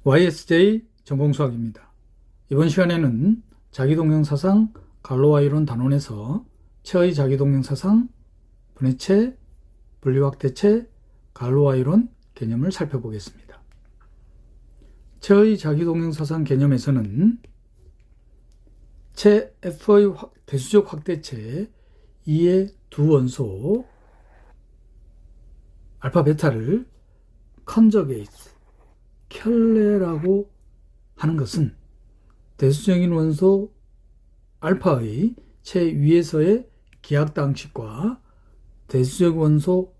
YSJ 전공수학입니다. 이번 시간에는 자기동형사상 갈로와 이론 단원에서 체의 자기동형사상, 분해체, 분리확대체, 갈로와 이론 개념을 살펴보겠습니다. 체의 자기동형사상 개념에서는 체 F의 대수적 확대체 E의 두 원소 알파 베타를 컨저게이트 켤레라고 하는 것은 대수적인 원소 알파의 체 위에서의 기하당식과 대수적 원소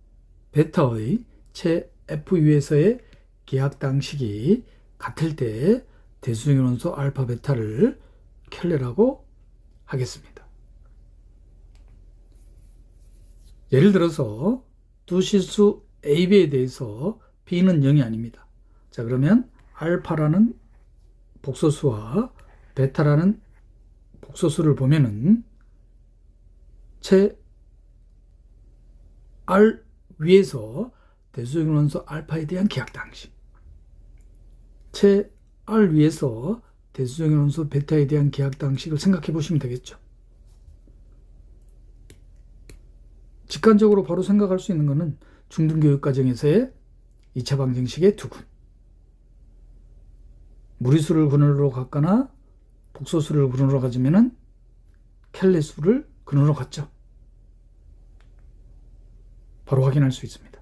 베타의 체 F 위에서의 기하당식이 같을 때 대수적인 원소 알파 베타를 켤레라고 하겠습니다. 예를 들어서 두 실수 A, B에 대해서 B는 0이 아닙니다. 자, 그러면 알파라는 복소수와 베타라는 복소수를 보면은 체 R 위에서 대수적인 원소 알파에 대한 기하당식, 체 R 위에서 대수적인 원소 베타에 대한 기하당식을 생각해 보시면 되겠죠. 직관적으로 바로 생각할 수 있는 것은 중등교육과정에서의 2차 방정식의 두근, 무리수를 근원으로 갖거나 복소수를 근원으로 가지면은 켈레수를 근원으로 갖죠. 바로 확인할 수 있습니다.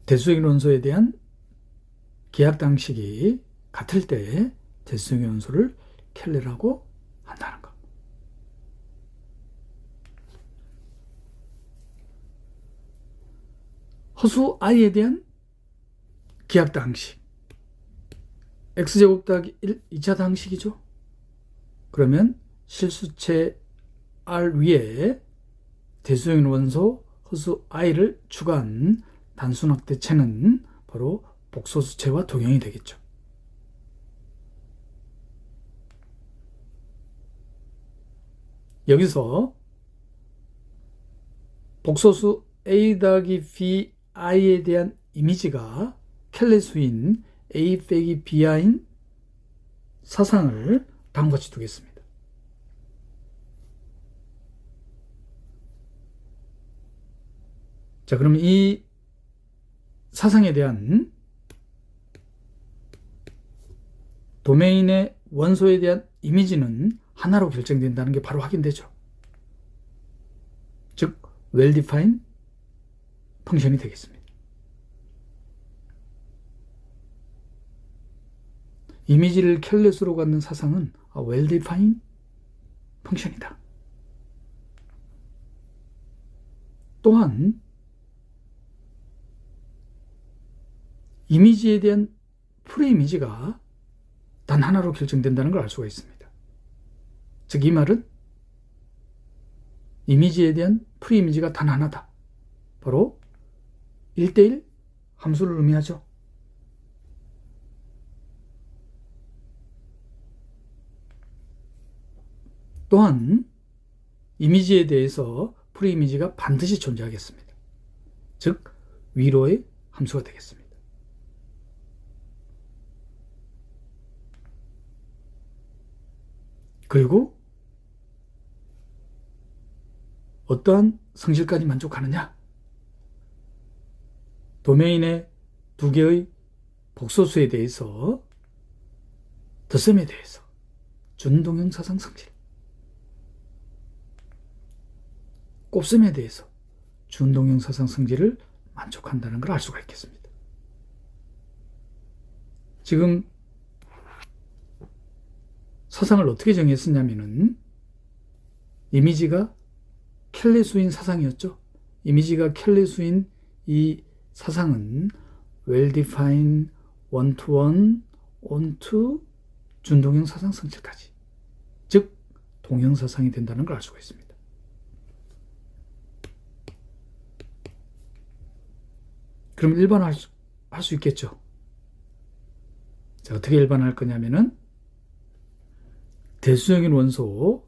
대수적인 원소에 대한 기하당식이 같을 때 대수적인 원소를 켈레라고 한다는 것. 허수 i에 대한 기하당식 x제곱 더하기 1 2차 당식이죠. 그러면 실수체 R 위에 대수적인 원소 허수 i를 추가한 단순확대체는 바로 복소수체와 동형이 되겠죠. 여기서 복소수 A 더하기 B i에 대한 이미지가 켈레수인 A 빼기 B인 사상을 다음과 같이 두겠습니다. 자, 그럼 이 사상에 대한 도메인의 원소에 대한 이미지는 하나로 결정된다는 게 바로 확인되죠. 즉, well-defined 펑션이 되겠습니다. 이미지를 켈레수로 갖는 사상은 well-defined 펑션이다. 또한 이미지에 대한 프레이미지가 단 하나로 결정된다는 걸 알 수가 있습니다. 즉, 이 말은 이미지에 대한 프레이미지가 단 하나다. 바로 1대1 함수를 의미하죠. 또한 이미지에 대해서 프레이미지가 반드시 존재하겠습니다. 즉, 위로의 함수가 되겠습니다. 그리고 어떠한 성질까지 만족하느냐? 도메인의 두 개의 복소수에 대해서, 덧셈에 대해서 준동형사상 성질, 곱셈에 대해서 준동형사상 성질을 만족한다는 걸 알 수가 있겠습니다. 지금 사상을 어떻게 정했었냐면은 이미지가 켈레수인 사상이었죠. 이미지가 켈레수인 이 사상은 well-defined, one-to-one, on-to 준동형 사상 성질까지, 즉 동형 사상이 된다는 걸 알 수가 있습니다. 그럼 일반화할 수 있겠죠. 자, 어떻게 일반화할 거냐면은 대수적인 원소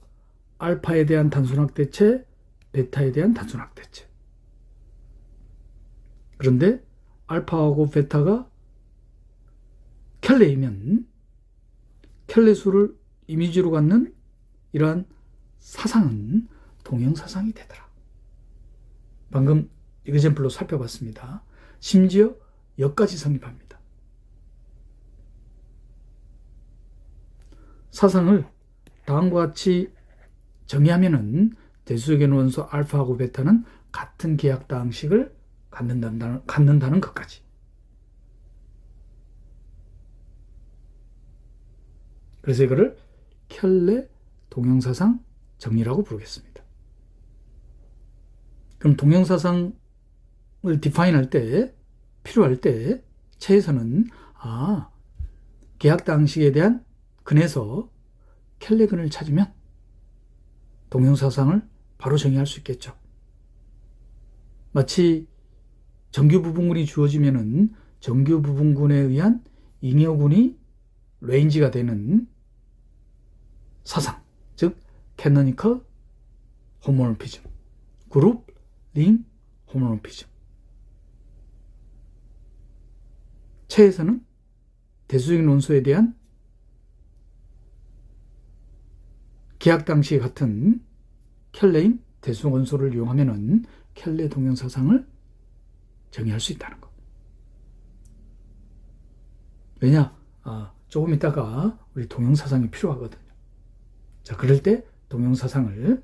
알파에 대한 단순확대체, 베타에 대한 단순확대체, 그런데 알파하고 베타가 켈레이면 켈레수를 이미지로 갖는 이러한 사상은 동형사상이 되더라. 방금 이그젬플로 살펴봤습니다. 심지어 여기까지 성립합니다. 사상을 다음과 같이 정의하면은 대수적인 원소 알파하고 베타는 같은 계약당식을 갖는다는 것까지. 그래서 이거를 켈레 동형사상 정리라고 부르겠습니다. 그럼 동형사상을 디파인할 때, 필요할 때 체에서는 계약당식에 대한 근에서 켈레근을 찾으면 동형사상을 바로 정의할 수 있겠죠. 마치 정규부분군이 주어지면은 정규부분군에 의한 잉여군이 레인지가 되는 사상, 즉 캐노니컬 호모모피즘, 그룹 링 호모모피즘. 체에서는 대수적인 원소에 대한 계약 당시 같은 켈레인 대수적 원소를 이용하면은 켈레 동형사상을 정의할 수 있다는 것. 왜냐? 조금 있다가 우리 동형사상이 필요하거든요. 자, 그럴 때 동형사상을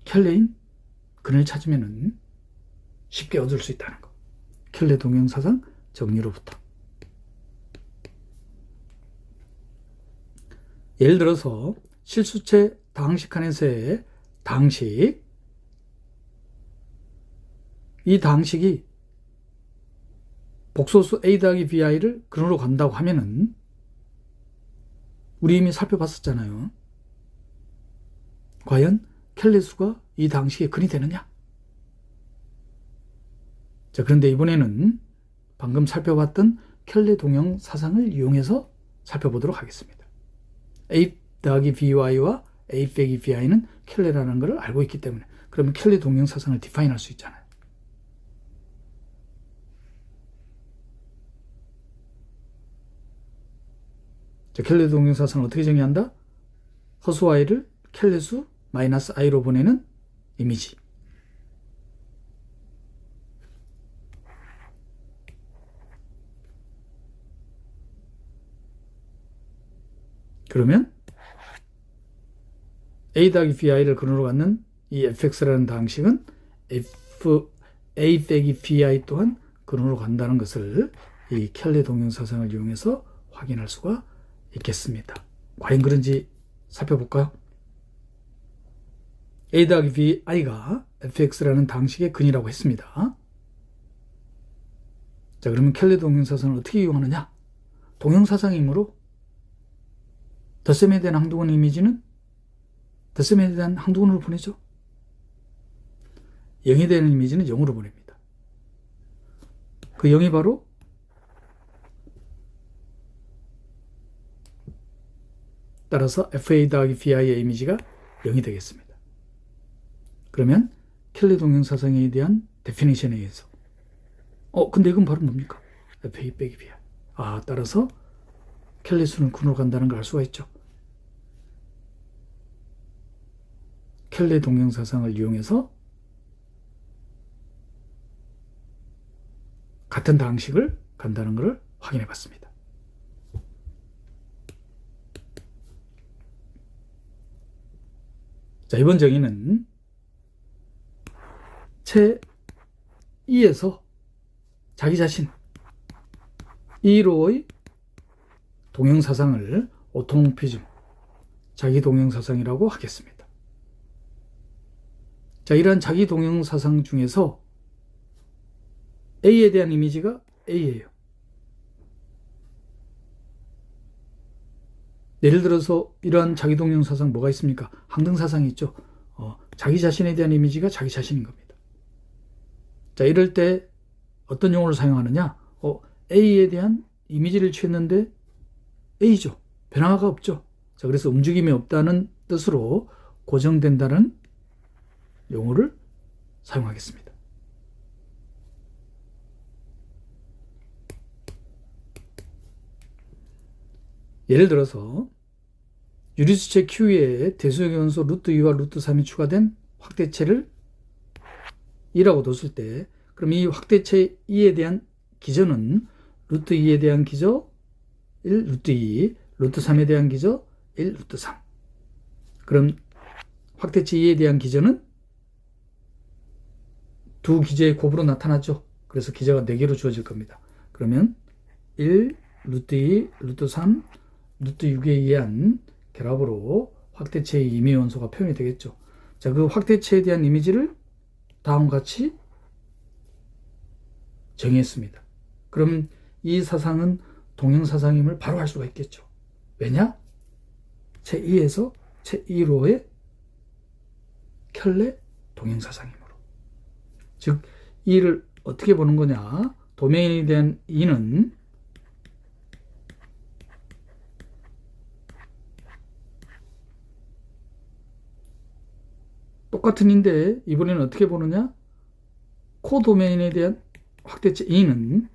켈레인 근을 찾으면은 쉽게 얻을 수 있다는 것. 켈레 동형사상 정리로부터. 예를 들어서 실수체 당식칸에서의 당식, 이 당식이 복소수 A 더하기 BI를 근으로 간다고 하면은 우리 이미 살펴봤었잖아요. 과연 켈레수가 이 당식의 근이 되느냐? 자, 그런데 이번에는 방금 살펴봤던 켈레 동형 사상을 이용해서 살펴보도록 하겠습니다. A 더하기 BY와 A 빼기 BI는 켈레라는 것을 알고 있기 때문에 그러면 켈레 동형 사상을 디파인할 수 있잖아요. 자, 켈레 동형 사상을 어떻게 정의한다? 허수 I를 켈레수 마이너스 I로 보내는 이미지. 그러면 A 더하기 BI를 근으로 갖는 이 fx라는 당식은 A 빼기 BI 또한 근으로 간다는 것을 이 켈레 동형사상을 이용해서 확인할 수가 있겠습니다. 과연 그런지 살펴볼까요? A 더하기 BI가 fx라는 당식의 근이라고 했습니다. 자, 그러면 켈레 동형사상을 어떻게 이용하느냐? 동형사상이므로 덧셈에 대한 항두근 이미지는 덧셈에 대한 항두근으로 보내죠. 0에 대한 이미지는 0으로 보냅니다. 그 0이 바로 따라서 FA 더하기 BI의 이미지가 0이 되겠습니다. 그러면 켈레 동형사상에 대한 데피니션에 의해서 근데 이건 바로 뭡니까? FA 빼기 BI. 따라서 켈레 수는 근으로 간다는 걸 알 수가 있죠. 켈레 동형사상을 이용해서 같은 당식을 간다는 것을 확인해 봤습니다. 자, 이번 정의는 체 2에서 자기 자신 2로의 동형사상을 오토모피즘, 자기 동형사상이라고 하겠습니다. 자, 이러한 자기 동형사상 중에서 A에 대한 이미지가 A예요. 예를 들어서 이러한 자기 동형사상 뭐가 있습니까? 항등사상이 있죠. 자기 자신에 대한 이미지가 자기 자신인 겁니다. 자, 이럴 때 어떤 용어를 사용하느냐? A에 대한 이미지를 취했는데 A죠. 변화가 없죠. 자, 그래서 움직임이 없다는 뜻으로 고정된다는 용어를 사용하겠습니다. 예를 들어서 유리수체 Q에 대수역의 원소 루트 2와 루트 3이 추가된 확대체를 2라고 뒀을 때, 그럼 이 확대체 2에 대한 기저는 루트 2에 대한 기저 1 루트 2, 루트 3에 대한 기저 1 루트 3. 그럼 확대체 2에 대한 기저는 두 기저의 곱으로 나타나죠. 그래서 기저가 4개로 주어질 겁니다. 그러면 1 루트 2 루트 3 루트 6에 의한 결합으로 확대체의 임의 원소가 표현이 되겠죠. 자, 그 확대체에 대한 이미지를 다음과 같이 정의했습니다. 그럼 이 사상은 동형사상임을 바로 알 수가 있겠죠. 왜냐? 제2에서 제2로의 켤레 동형사상이므로. 즉, 이를 어떻게 보는 거냐? 도메인에 대한 이는 똑같은 인데 이번에는 어떻게 보느냐? 코도메인에 대한 확대체 E는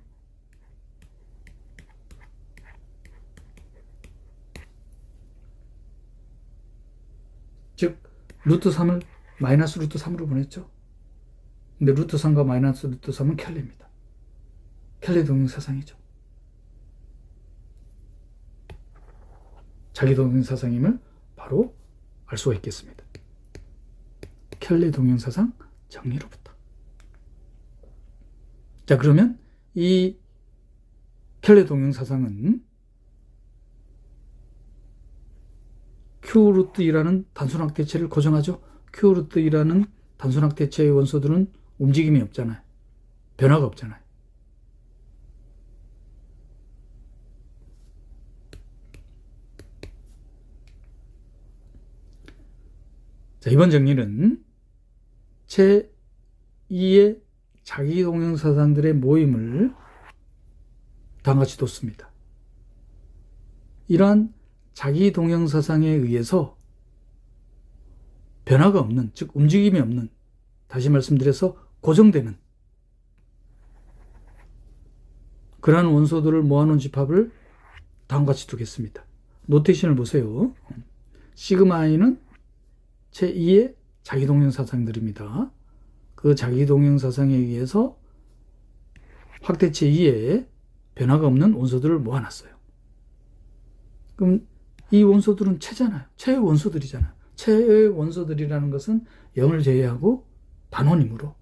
즉 루트 3을 마이너스 루트 3으로 보냈죠. 근데 루트 3과 마이너스 루트 3은 켤레입니다. 켤레 동형사상이죠. 자기 동형사상임을 바로 알 수가 있겠습니다. 켤레 동형사상 정리로부터. 자, 그러면 이 켤레 동형사상은 Q루트2라는 단순확대체를 고정하죠. Q루트2라는 단순확대체의 원소들은 움직임이 없잖아요. 변화가 없잖아요. 자, 이번 정리는 제2의 자기동형사상들의 모임을 다음같이 뒀습니다. 이러한 자기동형사상에 의해서 변화가 없는, 즉 움직임이 없는, 다시 말씀드려서 고정되는 그러한 원소들을 모아놓은 집합을 다음같이 두겠습니다. 노테이션을 보세요. 시그마 i는 제2의 자기동형사상들입니다. 그 자기동형사상에 의해서 확대체 2에 변화가 없는 원소들을 모아놨어요. 그럼 이 원소들은 체잖아요. 체의 원소들이잖아요. 체의 원소들이라는 것은 0을 제외하고 단원이므로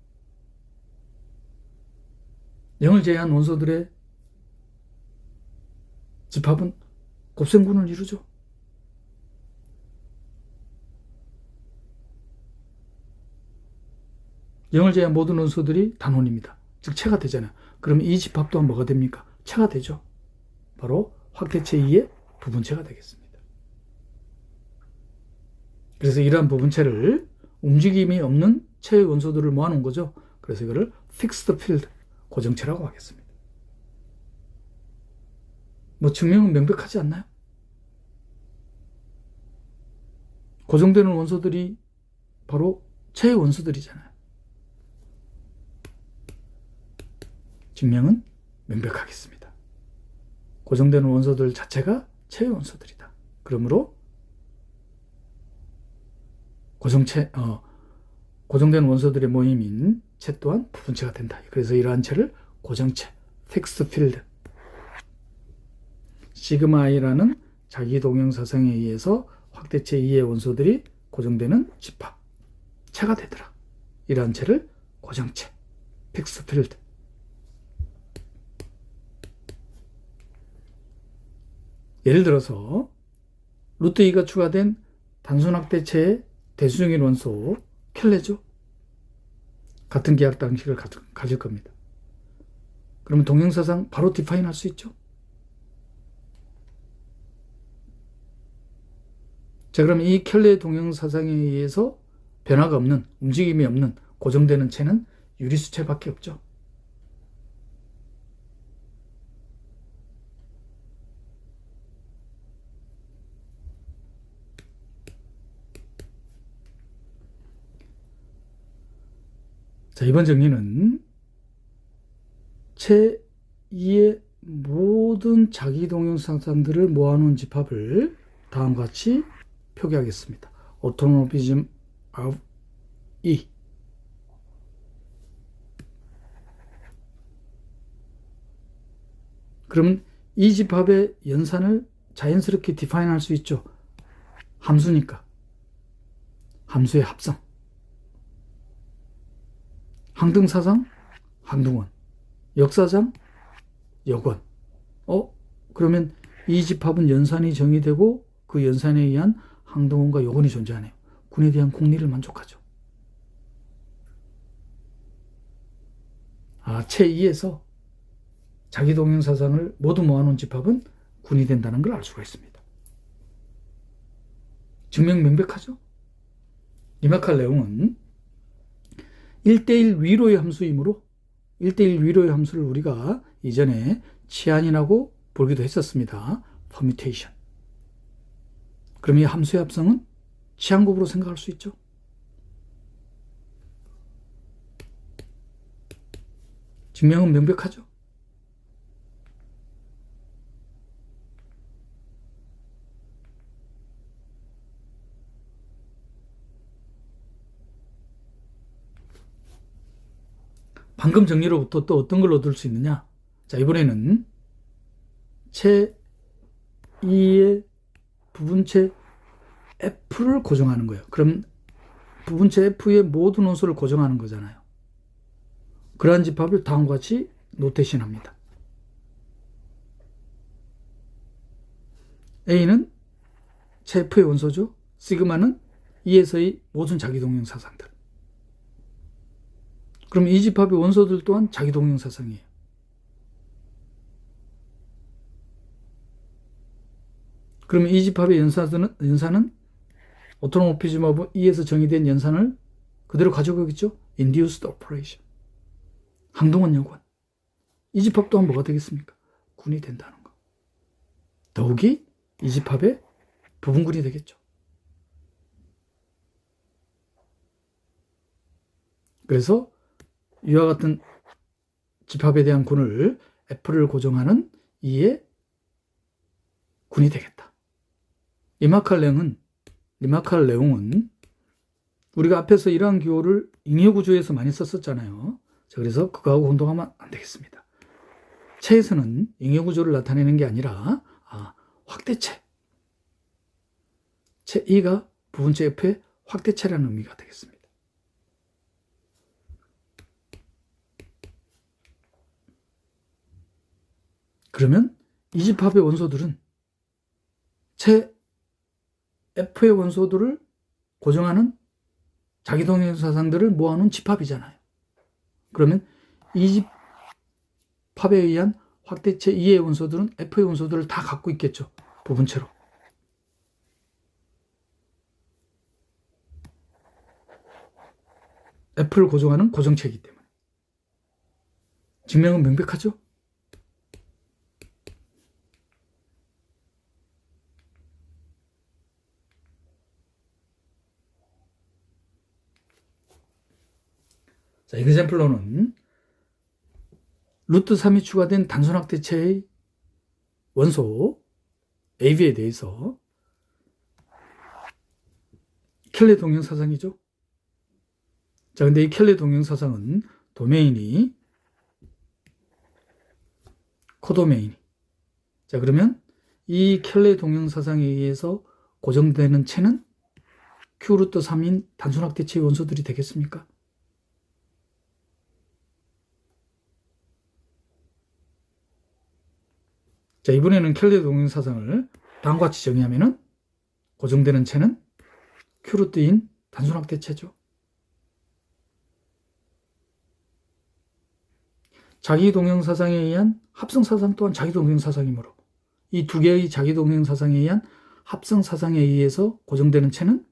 0을 제외한 원소들의 집합은 곱셈군을 이루죠. 영을 제외한 모든 원소들이 단원입니다. 즉 체가 되잖아요. 그럼 이 집합 또한 뭐가 됩니까? 체가 되죠. 바로 확대체 2의 부분체가 되겠습니다. 그래서 이러한 부분체를 움직임이 없는 체의 원소들을 모아놓은 거죠. 그래서 이거를 fixed field, 고정체라고 하겠습니다. 뭐 증명은 명백하지 않나요? 고정되는 원소들이 바로 체의 원소들이잖아요. 증명은 명백하겠습니다. 고정되는 원소들 자체가 체의 원소들이다. 그러므로 고정된 원소들의 모임인 체 또한 부분체가 된다. 그래서 이러한 체를 고정체, fixed field, 시그마 i라는 자기동형사상에 의해서 확대체 2의 원소들이 고정되는 집합, 체가 되더라. 이러한 체를 고정체, fixed field. 예를 들어서 루트 2가 추가된 단순확대체의 대수정일 원소 켤레죠. 같은 계약 방식을 가질 겁니다. 그러면 동형사상 바로 디파인 할 수 있죠. 자, 그럼 이 켤레 동형사상에 의해서 변화가 없는, 움직임이 없는 고정되는 체는 유리수체밖에 없죠. 자, 이번 정리는 체2의 모든 모든 자기동형사상들을 모아놓은 집합을 다음과 같이 표기하겠습니다. Automorphism of E. 그러면 이 집합의 연산을 자연스럽게 디파인할 수 있죠. 함수니까. 함수의 합성. 항등사상, 항등원. 역사상, 역원. 그러면 이 집합은 연산이 정의되고 그 연산에 의한 항등원과 역원이 존재하네요. 군에 대한 공리를 만족하죠. 체2에서 자기동형사상을 모두 모아놓은 집합은 군이 된다는 걸 알 수가 있습니다. 증명 명백하죠? 리마칼 내용은 1대1 위로의 함수이므로 1대1 위로의 함수를 우리가 이전에 치환이라고 보기도 했었습니다. 퍼뮤테이션. 그럼 이 함수의 합성은 치환곱으로 생각할 수 있죠. 증명은 명백하죠. 방금 정리로부터 또 어떤 걸 얻을 수 있느냐? 자, 이번에는 체 2의 부분체 F를 고정하는 거예요. 그럼 부분체 F의 모든 원소를 고정하는 거잖아요. 그러한 집합을 다음과 같이 노테이션합니다. A는 체 F의 원소죠. 시그마는 E에서의 모든 자기동형 사상들. 그럼 이 집합의 원소들 또한 자기동형 사상이에요. 그러면 이 집합의 연산은 오토노모피즘 오브 E에서 정의된 연산을 그대로 가져가겠죠. Induced operation. 항등원 역원. 이 집합 또한 뭐가 되겠습니까? 군이 된다는 거. 더욱이 이 집합의 부분군이 되겠죠. 그래서 이와 같은 집합에 대한 군을 F를 고정하는 E의 군이 되겠다. 리마칼 내용은 우리가 앞에서 이러한 기호를 잉여구조에서 많이 썼었잖아요. 자, 그래서 그거하고 혼동하면 안 되겠습니다. 체에서는 잉여구조를 나타내는 게 아니라 확대체. 체 E가 부분체 F의 확대체라는 의미가 되겠습니다. 그러면 이 집합의 원소들은 체 F의 원소들을 고정하는 자기동형 사상들을 모아놓은 집합이잖아요. 그러면 이 집합에 의한 확대체 E의 원소들은 F의 원소들을 다 갖고 있겠죠. 부분체로. F를 고정하는 고정체이기 때문에. 증명은 명백하죠? 자, example로는 루트 3이 추가된 단순 확대체의 원소 AB에 대해서 켈레 동형 사상이죠. 자, 근데 이 켈레 동형 사상은 도메인이 코도메인이. 자, 그러면 이 켈레 동형 사상에 의해서 고정되는 체는 Q 루트 3인 단순 확대체의 원소들이 되겠습니까? 자, 이번에는 켈레 동형 사상을 다음과 같이 정의하면은 고정되는 체는 Q 루트인 단순 확대체죠. 자기동형 사상에 의한 합성 사상 또한 자기동형 사상이므로 이 두 개의 자기동형 사상에 의한 합성 사상에 의해서 고정되는 체는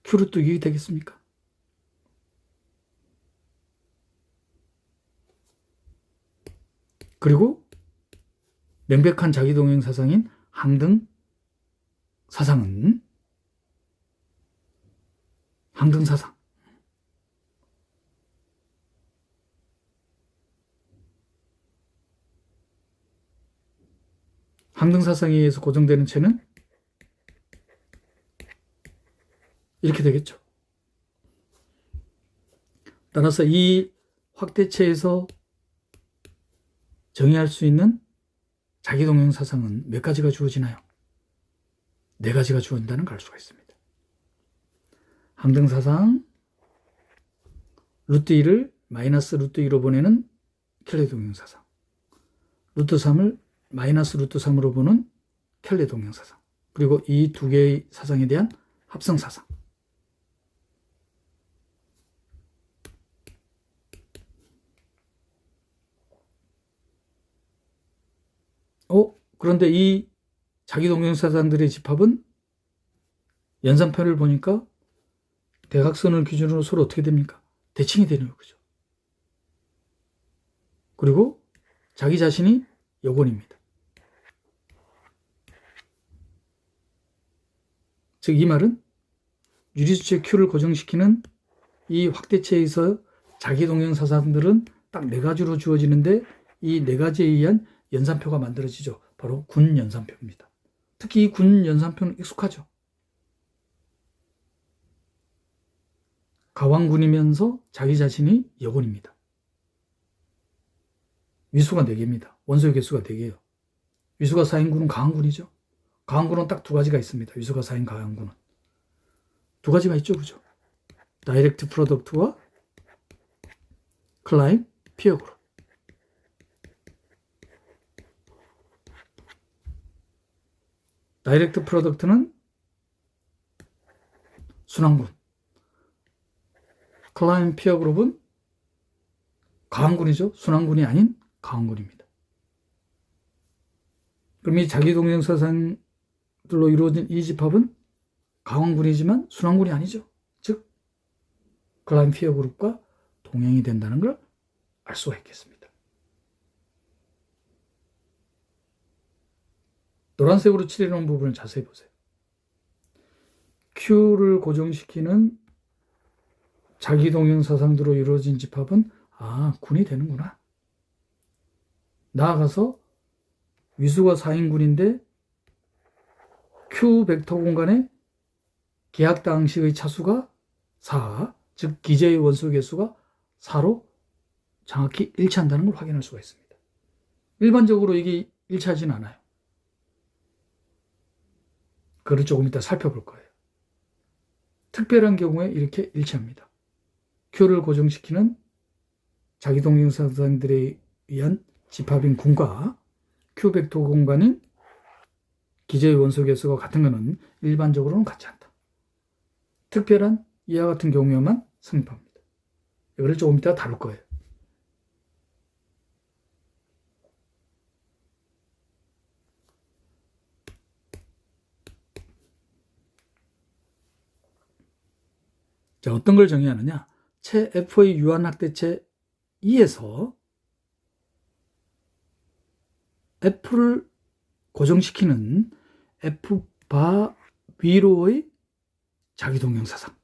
Q 루트 2이 되겠습니까? 그리고 명백한 자기동형 사상인 항등 사상은 항등 사상. 항등사상에 의해서 고정되는 체는 이렇게 되겠죠. 따라서 이 확대체에서 정의할 수 있는 자기동형사상은 몇 가지가 주어지나요? 4가지가 주어진다는 걸 알 수가 있습니다. 항등사상, 루트 2를 마이너스 루트 2로 보내는 켈레 동형사상, 루트 3을 마이너스 루트 3으로 보는 켈레 동형사상, 그리고 이 2개의 사상에 대한 합성사상. 그런데 이 자기동형사상들의 집합은 연산편을 보니까 대각선을 기준으로 서로 어떻게 됩니까? 대칭이 되는 거죠. 그리고 자기 자신이 여곤입니다. 즉 이 말은 유리수체 Q를 고정시키는 이 확대체에서 자기동형사상들은 딱 4가지로 주어지는데 이 4가지에 의한 연산표가 만들어지죠. 바로 군연산표입니다. 특히 이 군연산표는 익숙하죠. 가왕군이면서 자기 자신이 여군입니다. 위수가 4개입니다. 원소의 개수가 4개예요. 위수가 4인 군은 가왕군이죠. 가왕군은 딱 2가지가 있습니다. 위수가 4인 가왕군은 2가지가 있죠, 그죠? 다이렉트 프로덕트와 클라임 피어 그룹. 다이렉트 프로덕트는 순환군, 클라임 피어 그룹은 가왕군이죠. 순환군이 아닌 가왕군입니다. 그럼 이 자기동형사상들로 이루어진 이 집합은 가왕군이지만 순환군이 아니죠. 즉 클라임 피어 그룹과 동행이 된다는 걸 알 수가 있겠습니다. 노란색으로 칠해놓은 부분을 자세히 보세요. Q를 고정시키는 자기동형사상들로 이루어진 집합은 군이 되는구나. 나아가서 위수가 4인군인데 Q 벡터 공간에 기하당식의 차수가 4, 즉 기제의 원소 개수가 4로 정확히 일치한다는 걸 확인할 수가 있습니다. 일반적으로 이게 일치하진 않아요. 그걸 조금 이따 살펴볼 거예요. 특별한 경우에 이렇게 일치합니다. Q를 고정시키는 자기동형사상들에 의한 집합인 군과 Q 벡터 공간인 기제의 원소 개수가 같은 것은 일반적으로는 같지 않다. 특별한 이와 같은 경우에만 성립합니다. 이걸 조금 이따 다룰 거예요. 자, 어떤 걸 정의하느냐? 체 F의 유한확대체 E에서 F를 고정시키는 F바 위로의 자기동형사상.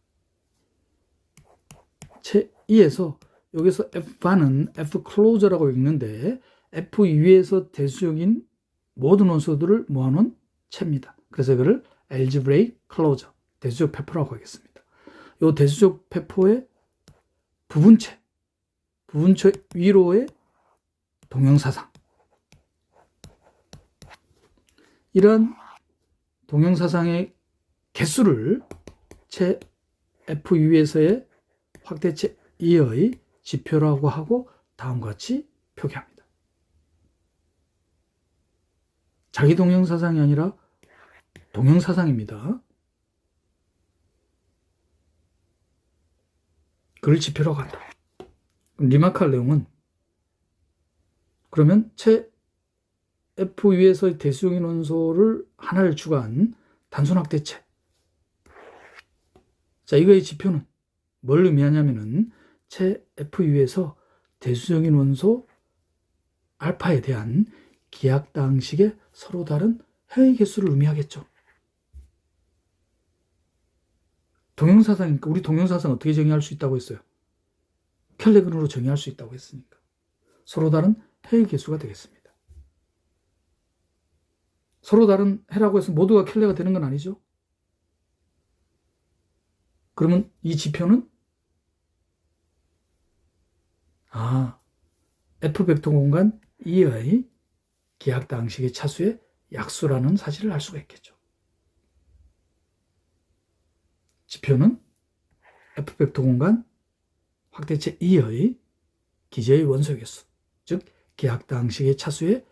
체 E에서 여기서 F바는 F 클로저라고 읽는데 F 위에서 대수역인 모든 원소들을 모아놓은 체입니다. 그래서 이거를 algebraic closure, 대수역 폐포라고 하겠습니다. 이 대수적 폐포의 부분체 위로의 동형사상. 이러한 동형사상의 개수를 체 F 위에서의 확대체 E의 지표라고 하고 다음과 같이 표기합니다. 자기 동형사상이 아니라 동형사상입니다. 그걸 지표라고 한다. 리마크할 내용은 그러면 체 F 위에서의 대수역인 원소를 하나를 추가한 단순확대체. 자, 이거의 지표는 뭘 의미하냐면은 체 F 위에서 대수역인 원소 알파에 대한 기하당식의 서로 다른 해의 개수를 의미하겠죠. 동형사상이니까 우리 동형사상 어떻게 정의할 수 있다고 했어요? 켈레근으로 정의할 수 있다고 했으니까 서로 다른 해의 개수가 되겠습니다. 서로 다른 해라고 해서 모두가 켈레가 되는 건 아니죠. 그러면 이 지표는 F 벡터 공간 E의 기하 당식의 차수의 약수라는 사실을 알 수가 있겠죠. 지표는 F 벡터 공간 확대체 E의 기저의 원소 개수, 즉 기하 당식의 차수의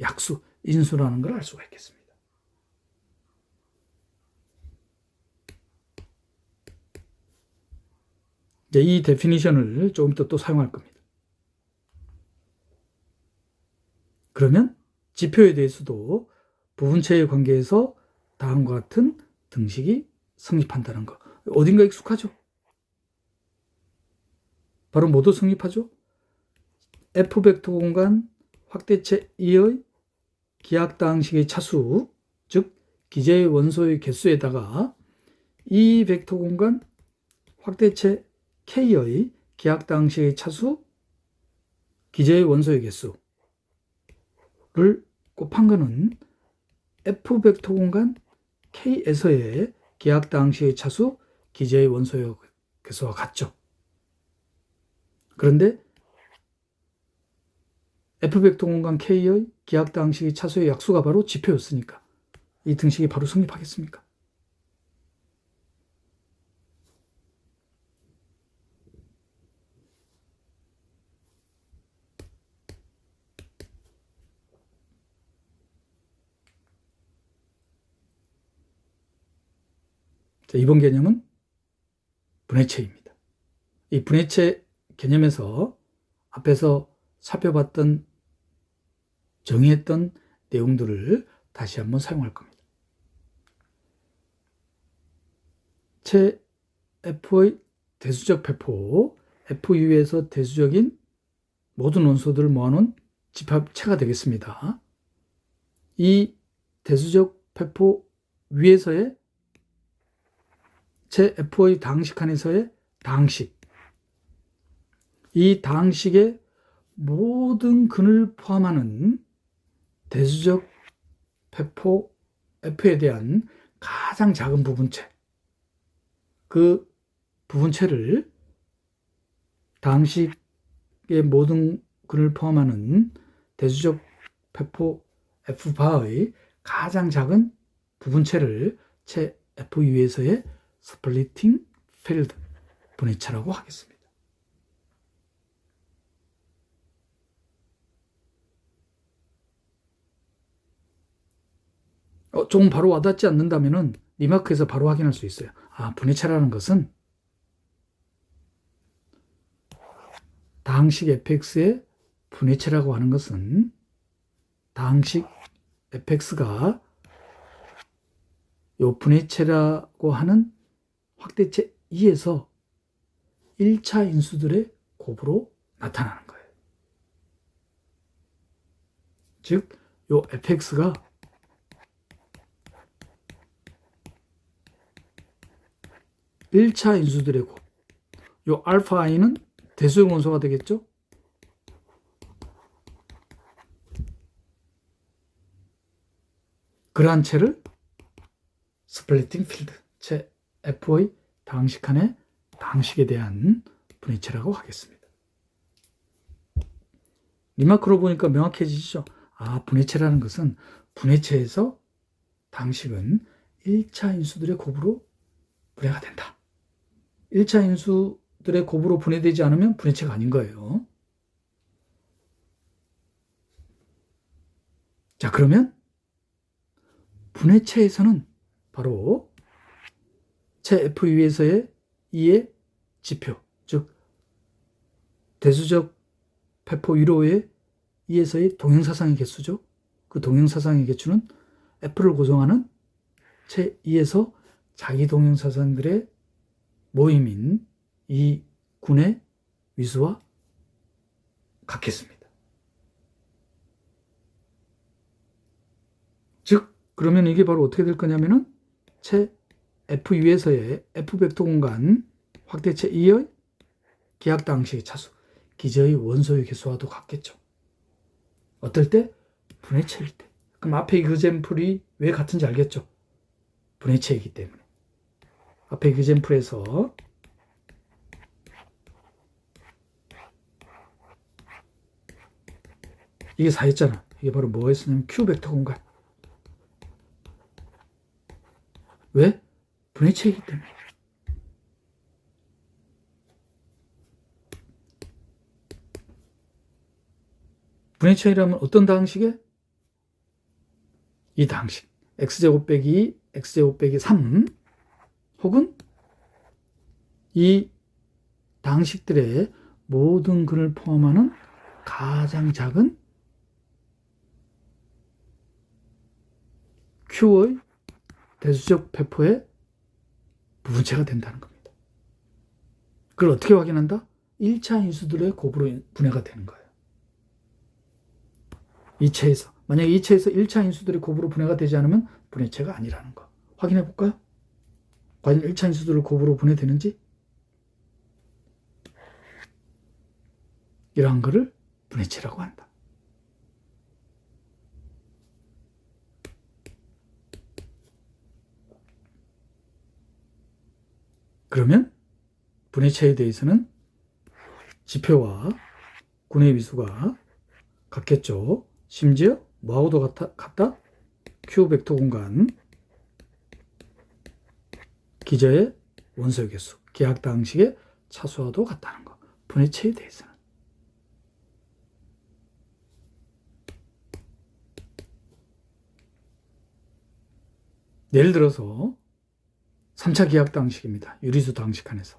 약수, 인수라는 걸 알 수가 있겠습니다. 이제 이 데피니션을 조금 더 또 사용할 겁니다. 그러면 지표에 대해서도 부분체의 관계에서 다음과 같은 등식이 성립한다는 거. 어딘가 익숙하죠? 바로 뭐도 성립하죠? F 벡터 공간 확대체 E의 기하 당식의 차수, 즉 기저의 원소의 개수에다가 이 벡터 공간 확대체 K의 기하 당식의 차수, 기저의 원소의 개수를 곱한 거는 F 벡터 공간 K에서의 기하 당식의 차수, 기저의 원소의 개수와 같죠. 그런데 F 벡터 공간 K의 기하 당식의 차수의 약수가 바로 지표였으니까 이 등식이 바로 성립하겠습니까? 자, 이번 개념은 분해체입니다. 이 분해체 개념에서 앞에서 살펴봤던 정의했던 내용들을 다시 한번 사용할 겁니다. 체 F의 대수적 배포, FU에서 대수적인 모든 원소들을 모아놓은 집합체가 되겠습니다. 이 대수적 배포 위에서의 체 F의 다항식 안에서의 다항식, 이 다항식의 모든 근을 포함하는 대수적 배포 F에 대한 가장 작은 부분체, 그 부분체를 다항식의 모든 근을 포함하는 대수적 배포 F바의 가장 작은 부분체를 체 FU에서의 스플리팅 필드 분해체라고 하겠습니다. 조금 바로 와닿지 않는다면 리마크에서 바로 확인할 수 있어요. 분해체라는 것은 다항식 fx의 분해체라고 하는 것은 다항식 fx가 요 분해체라고 하는 확대체 E에서 1차 인수들의 곱으로 나타나는 거예요. 즉, 요 fx가 (1차) 인수들의 곱, 요 알파 i는 대수의 원소가 되겠죠? 그러한 체를 스플리팅 필드, 체 F의 다항식 안의 다항식에 대한 분해체라고 하겠습니다. 리마크로 보니까 명확해지시죠? 분해체라는 것은 분해체에서 다항식은 1차 인수들의 곱으로 분해가 된다. 1차 인수들의 곱으로 분해되지 않으면 분해체가 아닌 거예요. 자, 그러면 분해체에서는 바로 체 FU에서의 E의 지표, 즉 대수적 배포 위로의 E에서의 동형사상의 개수죠. 그 동형사상의 개수는 F를 구성하는 체 E에서 자기 동형사상들의 모임인 이 군의 위수와 같겠습니다. 즉, 그러면 이게 바로 어떻게 될 거냐면은 체 FU에서의 F 벡터 공간 확대체 E의 기하 당식의 차수, 기저의 원소의 개수와도 같겠죠. 어떨 때? 분해체일 때. 그럼 앞에 이그젠플이 왜 같은지 알겠죠? 분해체이기 때문에. 앞에 이그젠플에서 이게 4였잖아. 이게 바로 뭐가 있었냐면 Q 벡터 공간. 왜? 분해체이기 때문에. 분해체이라면 어떤 다항식에? 이 다항식. x제곱 빼기 x제곱 빼기 3 혹은 이 다항식들의 모든 근을 포함하는 가장 작은 Q의 대수적 배포의 부분체가 된다는 겁니다. 그걸 어떻게 확인한다? 1차 인수들의 곱으로 분해가 되는 거예요. 2차에서. 만약에 2차에서 1차 인수들의 곱으로 분해가 되지 않으면 분해체가 아니라는 거. 확인해 볼까요? 과연 1차 인수들의 곱으로 분해되는지? 이러한 거를 분해체라고 한다. 그러면 분해체에 대해서는 지표와 군의 미수가 같겠죠. 심지어 뭐하고도 같다? Q 벡터 공간, 기저의 원소의 개수, 기하학 다항식의 차수와도 같다는 거. 분해체에 대해서는. 예를 들어서 3차 기하학 다항식입니다. 유리수 다항식 안에서.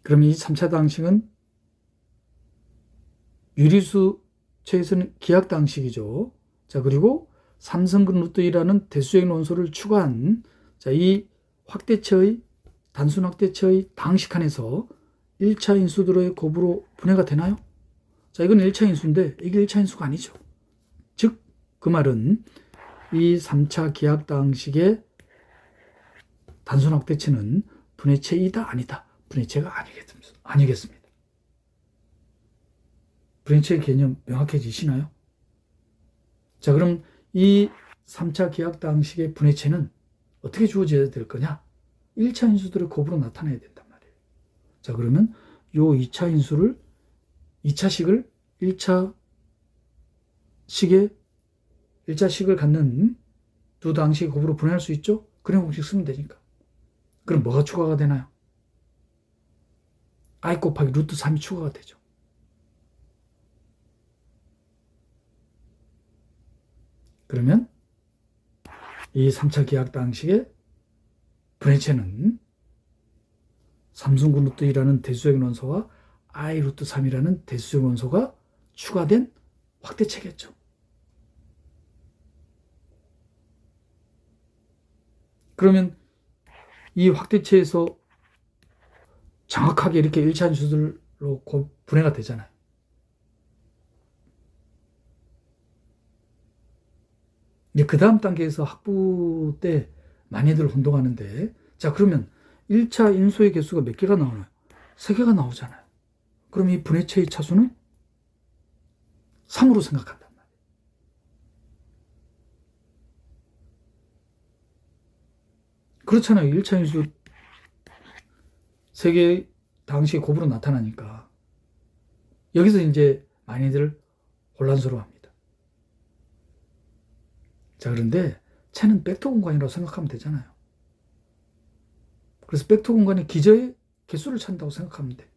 그럼 이 3차 다항식은 유리수체에서는 기하학 다항식이죠. 자, 그리고 삼성근 루트 2라는 대수적인 원소를 추가한 자, 이 확대체의 단순 확대체의 다항식 안에서 1차 인수들의 곱으로 분해가 되나요? 자, 이건 1차 인수인데 이게 1차 인수가 아니죠. 즉, 그 말은 이 3차 기하학 다항식의 단순 확대체는 분해체이다 아니다. 분해체가 아니겠습니다. 분해체의 개념 명확해지시나요? 자, 그럼 이 3차 기하학 다항식의 분해체는 어떻게 주어져야 될 거냐? 1차 인수들의 곱으로 나타내야 된단 말이에요. 자, 그러면 요 2차 인수를 2차식을 1차식을 갖는 두 다항식의 곱으로 분해할 수 있죠? 그런 공식 쓰면 되니까. 그럼 뭐가 추가가 되나요? i 곱하기 루트 3이 추가가 되죠. 그러면 이 3차 기하학 다항식의 분해체는 삼성군 루트 2라는 대수적인 원소와 i 루트 3이라는 대수적인 원소가 추가된 확대체겠죠. 그러면 이 확대체에서 정확하게 이렇게 1차 인수들로 분해가 되잖아요. 이제 그 다음 단계에서 학부 때 많이들 혼동하는데, 자, 그러면 1차 인수의 개수가 몇 개가 나오나요? 3개가 나오잖아요. 그럼 이 분해체의 차수는 3으로 생각한단 말이에요. 그렇잖아요. 1차 인수 3개의 다항식의 곱으로 나타나니까. 여기서 이제 많이들 혼란스러워합니다. 자, 그런데 체는 벡터 공간이라고 생각하면 되잖아요. 그래서 벡터 공간의 기저의 개수를 찾는다고 생각하면 돼.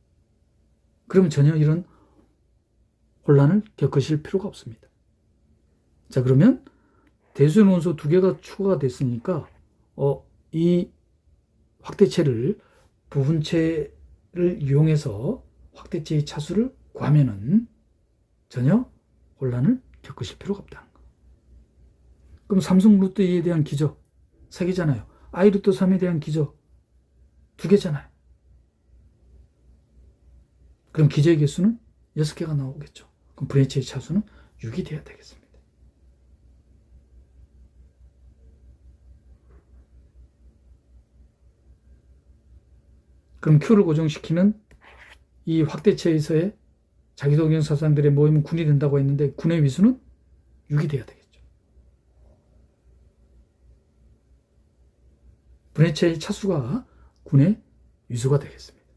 그러면 전혀 이런 혼란을 겪으실 필요가 없습니다. 자, 그러면 대수의 원소 2개가 추가가 됐으니까 이 확대체를 부분체를 이용해서 확대체의 차수를 구하면은 전혀 혼란을 겪으실 필요가 없다는 거. 그럼 삼성 루트 2에 대한 기저 3개잖아요. i 루트 3에 대한 기저 2개잖아요. 그럼 기저의 개수는 6개가 나오겠죠. 그럼 분해체의 차수는 6이 돼야 되겠습니다. 그럼 Q를 고정시키는 이 확대체에서의 자기동형 사상들의 모임은 군이 된다고 했는데 군의 위수는 6이 돼야 되겠죠. 분해체의 차수가 군의 위수가 되겠습니다.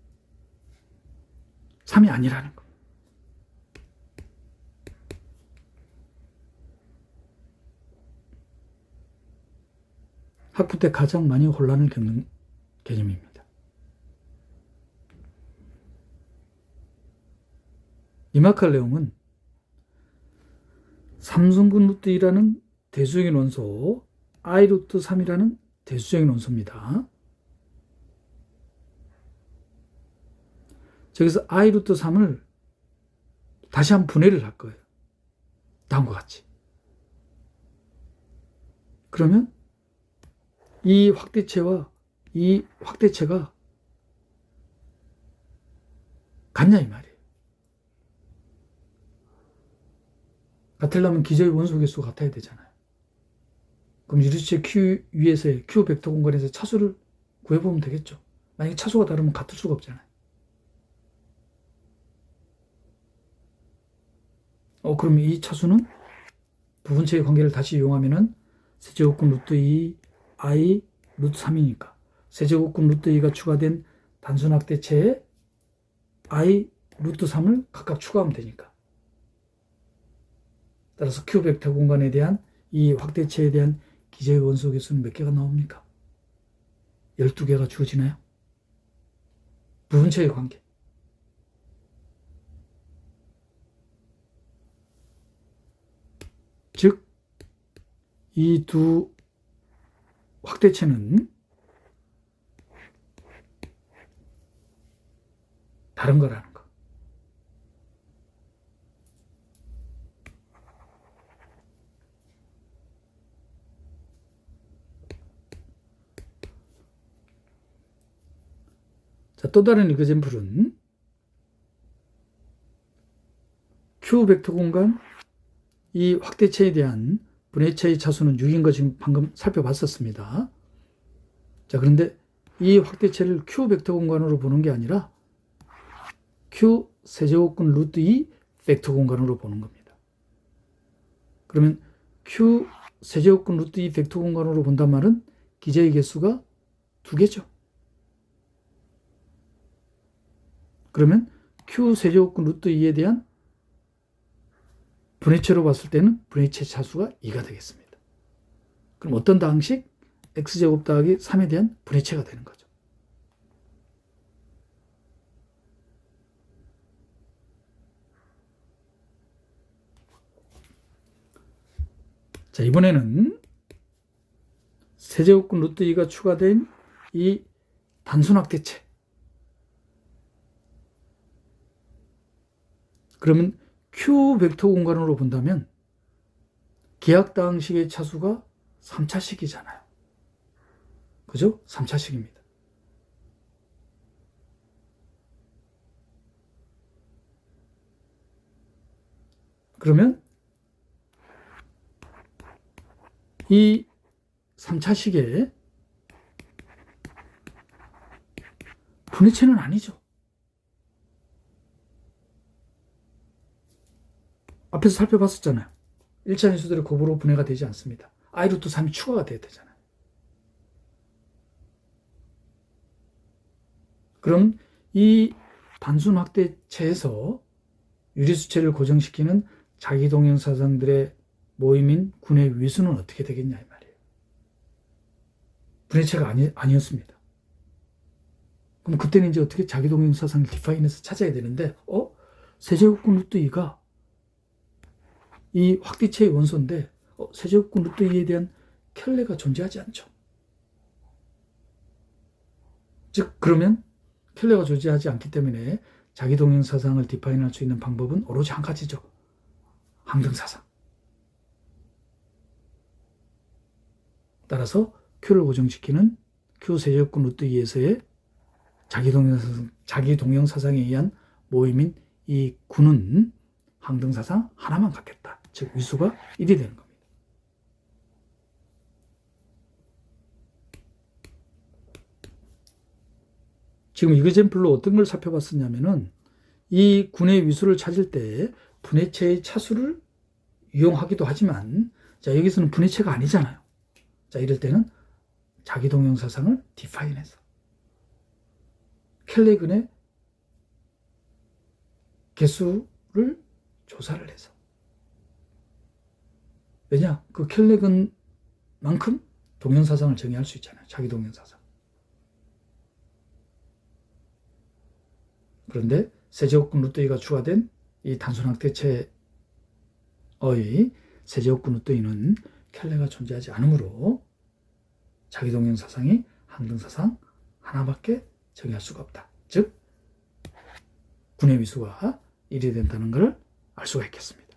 3이 아니라는 것. 학부 때 가장 많이 혼란을 겪는 개념입니다. 이막할 내용은 삼성분 루트 2라는 대수적인 원소, I 루트 3이라는 대수적인 원소입니다. 저기서 I 루트 3을 다시 한번 분해를 할 거예요. 다음과 같이. 그러면 이 확대체와 이 확대체가 같냐 이 말이에요. 같으려면 기저의 원소 개수가 같아야 되잖아요. 그럼 유리수체 Q 위에서의 Q 벡터 공간에서 차수를 구해보면 되겠죠. 만약에 차수가 다르면 같을 수가 없잖아요. 그럼 이 차수는 부분체의 관계를 다시 이용하면은 세제곱근 루트 2 I 루트 3이니까 세제곱근 루트 2가 추가된 단순 확대체에 I 루트 3을 각각 추가하면 되니까. 따라서 Q 벡터 공간에 대한 이 확대체에 대한 기저의 원소 개수는 몇 개가 나옵니까? 12개가 주어지나요? 부분체의 관계. 즉, 이 두 확대체는 다른 거라는 거. 자, 또 다른 이그젬플은 Q 벡터 공간 이 확대체에 대한 분해체의 차수는 6인 거 지금 방금 살펴봤었습니다. 자, 그런데 이 확대체를 Q 벡터 공간으로 보는 게 아니라 Q 세제곱근 루트 2 벡터 공간으로 보는 겁니다. 그러면 Q 세제곱근 루트 2 벡터 공간으로 본단 말은 기저의 개수가 2개죠. 그러면 Q 세제곱근 루트 2에 대한 분해체로 봤을 때는 분해체 차수가 2가 되겠습니다. 그럼 어떤 방식? x제곱 더하기 3에 대한 분해체가 되는 거죠. 자, 이번에는 세제곱근 루트 2가 추가된 이 단순 확대체. 그러면 Q 벡터 공간으로 본다면 기하학당식의 차수가 3차식이잖아요. 그죠? 3차식입니다. 그러면 이 3차식의 분해체는 아니죠. 앞에서 살펴봤었잖아요. 1차 인수들의 곱으로 분해가 되지 않습니다. I 루트 3이 추가가 돼야 되잖아요. 그럼 이 단순 확대체에서 유리수체를 고정시키는 자기동형 사상들의 모임인 군의 위수는 어떻게 되겠냐 이 말이에요. 분해체가 아니었습니다. 그럼 그때는 이제 어떻게 자기동형 사상을 디파인해서 찾아야 되는데 세제곱근 루트 2가 이 확대체의 원소인데 세제곱근 루트 2에 대한 켈레가 존재하지 않죠. 즉 그러면 켈레가 존재하지 않기 때문에 자기동형 사상을 디파인할 수 있는 방법은 오로지 한 가지죠. 항등사상. 따라서 Q를 고정시키는 Q 세제곱근 루트 2에서의 자기동형 사상에 의한 모임인 이 군은 항등사상 하나만 갖겠다. 즉 위수가 1이 되는 겁니다. 지금 이그젬플로 어떤 걸 살펴봤었냐면은 이 군의 위수를 찾을 때 분해체의 차수를 이용하기도 하지만, 자, 여기서는 분해체가 아니잖아요. 자, 이럴 때는 자기동형사상을 디파인해서 켈레근의 개수를 조사를 해서, 왜냐? 그 켈레근만큼 동형사상을 정의할 수 있잖아요. 자기동형사상. 그런데 세제곱근 루트이가 추가된 이 단순학대체의 세제곱근 루트이는 켈레가 존재하지 않으므로 자기동형사상이 항등사상 하나밖에 정의할 수가 없다. 즉 군의 위수가 1이 된다는 것을 알 수가 있겠습니다.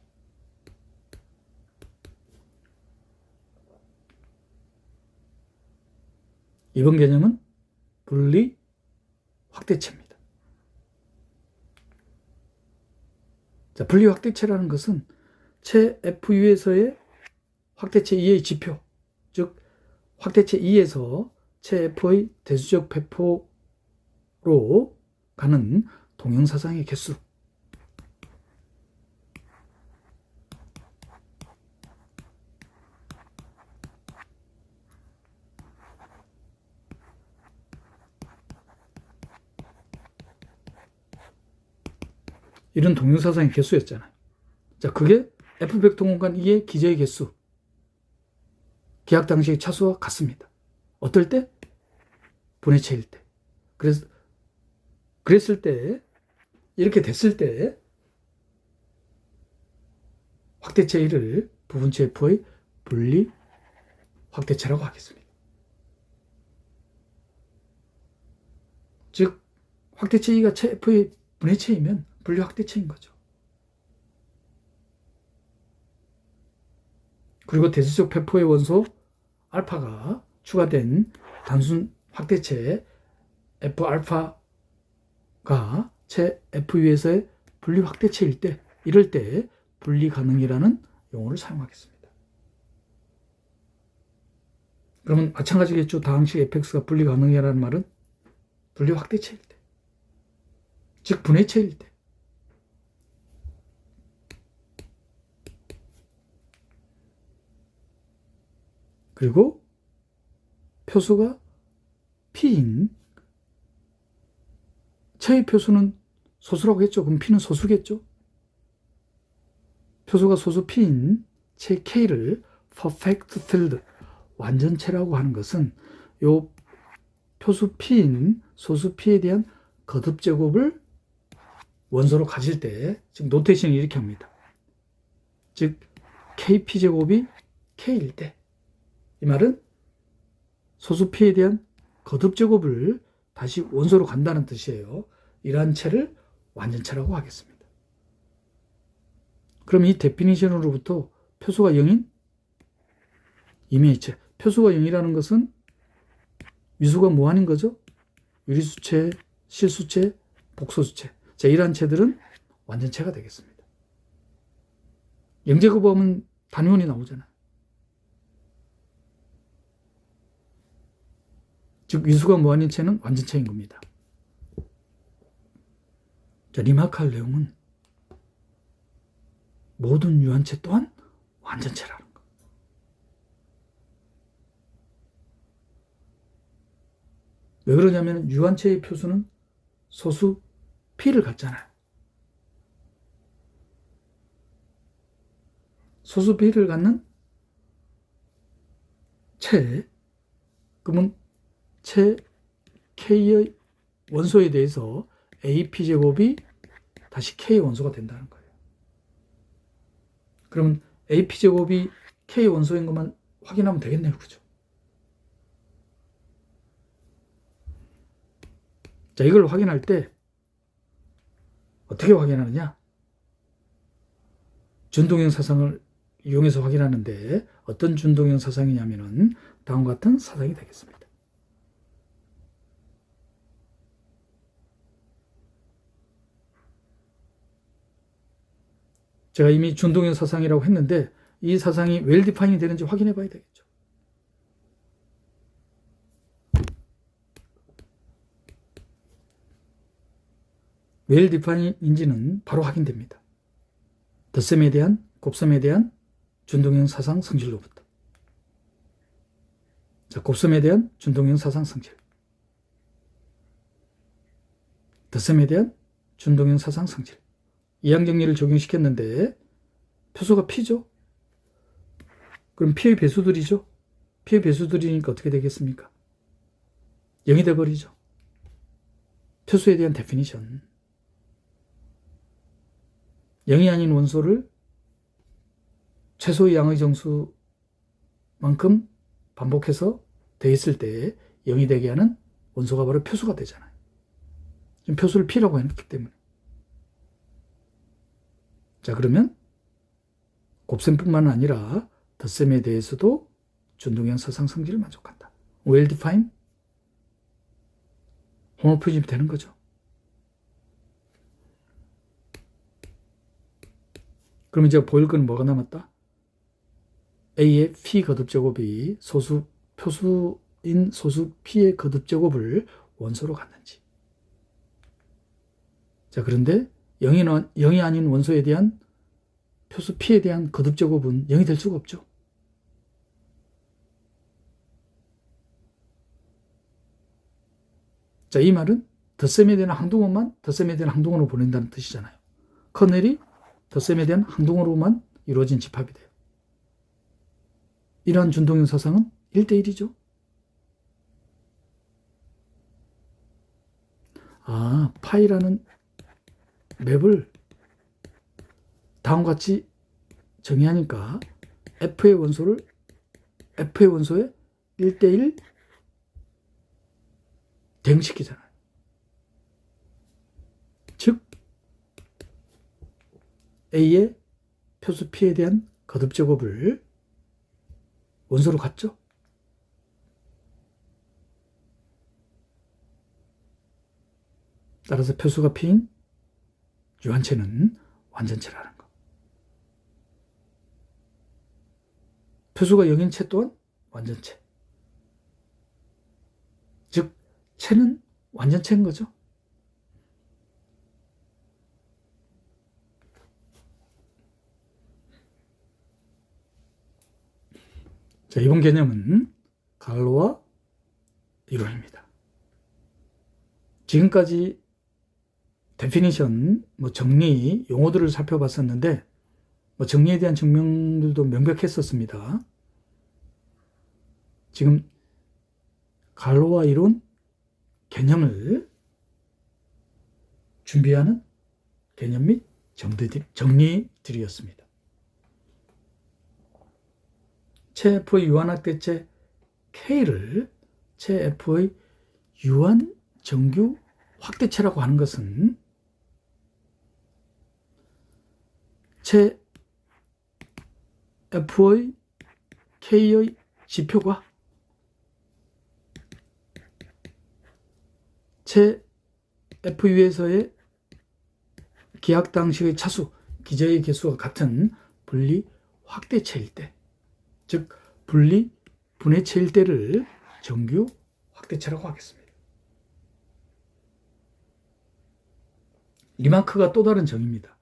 이번 개념은 분리 확대체입니다. 자, 분리 확대체라는 것은 체 FU에서의 확대체 2의 지표, 즉 확대체 2에서 체 F의 대수적 배포로 가는 동형사상의 개수, 이런 동형사상의 개수였잖아요. 자, 그게 F벡터 공간 2의 기저의 개수, 기하 당시의 차수와 같습니다. 어떨 때? 분해체일 때. 그랬을 때, 이렇게 됐을 때 확대체 1을 부분체 F의 분리 확대체라고 하겠습니다. 즉 확대체 2가 체 F의 분해체이면 분리 확대체인 거죠. 그리고 대수적 배포의 원소 알파가 추가된 단순 확대체 F 알파가 체 FU에서의 분리 확대체일 때, 이럴 때 분리 가능이라는 용어를 사용하겠습니다. 그러면 마찬가지겠죠. 다항식 fx가 분리 가능이라는 말은 분리 확대체일 때, 즉 분해체일 때. 그리고 표수가 P인, 체의 표수는 소수라고 했죠. 그럼 P는 소수겠죠. 표수가 소수 P인 체 K를 perfect filled, 완전체라고 하는 것은 요 표수 P인 소수 P에 대한 거듭 제곱을 원소로 가질 때, 지금 노테이션을 이렇게 합니다. 즉 KP 제곱이 K일 때, 이 말은 소수 P에 대한 거듭 제곱을 다시 원소로 간다는 뜻이에요. 이러한 체를 완전체라고 하겠습니다. 그럼 이 데피니션으로부터 표수가 0인 이미체, 표수가 0이라는 것은 위수가 무한인 거죠. 유리수체, 실수체, 복소수체. 자, 이러한 체들은 완전체가 되겠습니다. 영제곱하면 단위원이 나오잖아요. 즉 위수가 무한인 체는 완전체인 겁니다. 자, 리마크할 내용은 모든 유한체 또한 완전체라는 거. 왜 그러냐면 유한체의 표수는 소수 P를 갖잖아요. 소수 P를 갖는 체, 그러면 체 K의 원소에 대해서 AP제곱이 다시 K의 원소가 된다는 거예요. 그러면 AP제곱이 K의 원소인 것만 확인하면 되겠네요. 그죠? 자, 이걸 확인할 때 어떻게 확인하느냐? 준동형 사상을 이용해서 확인하는데 어떤 준동형 사상이냐면은 다음과 같은 사상이 되겠습니다. 제가 이미 준동형 사상이라고 했는데 이 사상이 웰 디파인이 되는지 확인해 봐야 되겠죠. well defined인지는 바로 확인됩니다. 덧셈에 대한, 곱셈에 대한 준동형 사상 성질로부터. 자, 곱셈에 대한 준동형 사상 성질. 덧셈에 대한 준동형 사상 성질. 이항 정리를 적용시켰는데 표수가 P죠. 그럼 P의 배수들이죠. P의 배수들이니까 어떻게 되겠습니까? 0이 돼버리죠. 표수에 대한 데피니션. 0이 아닌 원소를 최소의 양의 정수만큼 반복해서 더했을 때 0이 되게 하는 원소가 바로 표수가 되잖아요. 지금 표수를 P라고 해놨기 때문에. 자, 그러면 곱셈뿐만 아니라 덧셈에 대해서도 준동형 사상 성질을 만족한다. well defined 홈모포즘이 되는 거죠. 그럼 이제 보일 건 뭐가 남았다? A의 P 거듭제곱이 표수인 소수 P의 거듭제곱을 원소로 갖는지. 자, 그런데 0이 아닌 원소에 대한 표수 P에 대한 거듭제곱은 0이 될 수가 없죠. 자, 이 말은 덧셈에 대한 항동원만 덧셈에 대한 항동원으로 보낸다는 뜻이잖아요. 커넬이 덧셈에 대한 항동원으로만 이루어진 집합이 돼요. 이러한 준동형 사상은 1대1이죠. 파이라는 맵을 다음과 같이 정의하니까 F의 원소에 1대1 대응시키잖아요. 즉 A의 표수 P에 대한 거듭제곱을 원소로 갖죠. 따라서 표수가 P인 유한체는 완전체라는 것. 표수가 0인 체 또한 완전체. 즉 체는 완전체인 거죠. 자, 이번 개념은 갈로와 이론입니다. 지금까지 데피니션, 정리, 용어들을 살펴봤었는데 정리에 대한 증명들도 명백했었습니다. 지금 갈로와 이론 개념을 준비하는 개념 및 정리들이었습니다. 체F의 유한학대체 K를 체F의 유한 정규 확대체라고 하는 것은 체F의 K의 지표가 체FU에서의 기하 당식의 차수, 기저의 개수가 같은 분리 확대체일 때, 즉 분리 분해체일 때를 정규 확대체라고 하겠습니다. 리마크가 또 다른 정의입니다.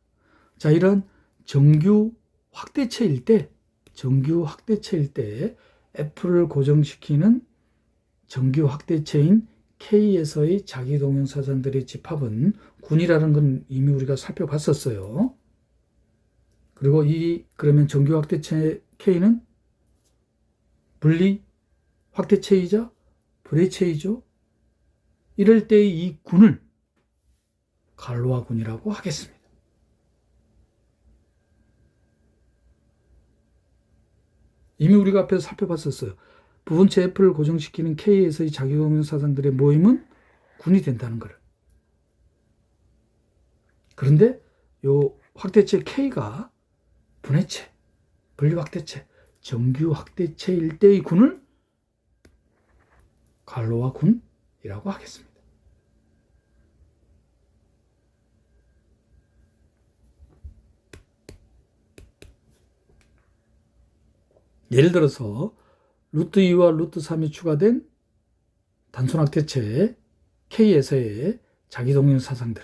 자, 이런 정규 확대체일 때 F를 고정시키는 정규 확대체인 K에서의 자기동형사상들의 집합은 군이라는 건 이미 우리가 살펴봤었어요. 그리고 그러면 정규 확대체 K는 분리 확대체이자 불해체이죠. 이럴 때의 이 군을 갈로와 군이라고 하겠습니다. 이미 우리가 앞에서 살펴봤었어요. 부분체 F를 고정시키는 K에서의 자기동형사상들의 모임은 군이 된다는 것을. 그런데 요 확대체 K가 분해체, 분리확대체, 정규 확대체일 때의 군을 갈로와 군이라고 하겠습니다. 예를 들어서 루트 2와 루트 3이 추가된 단순 확대체 K에서의 자기동형 사상들,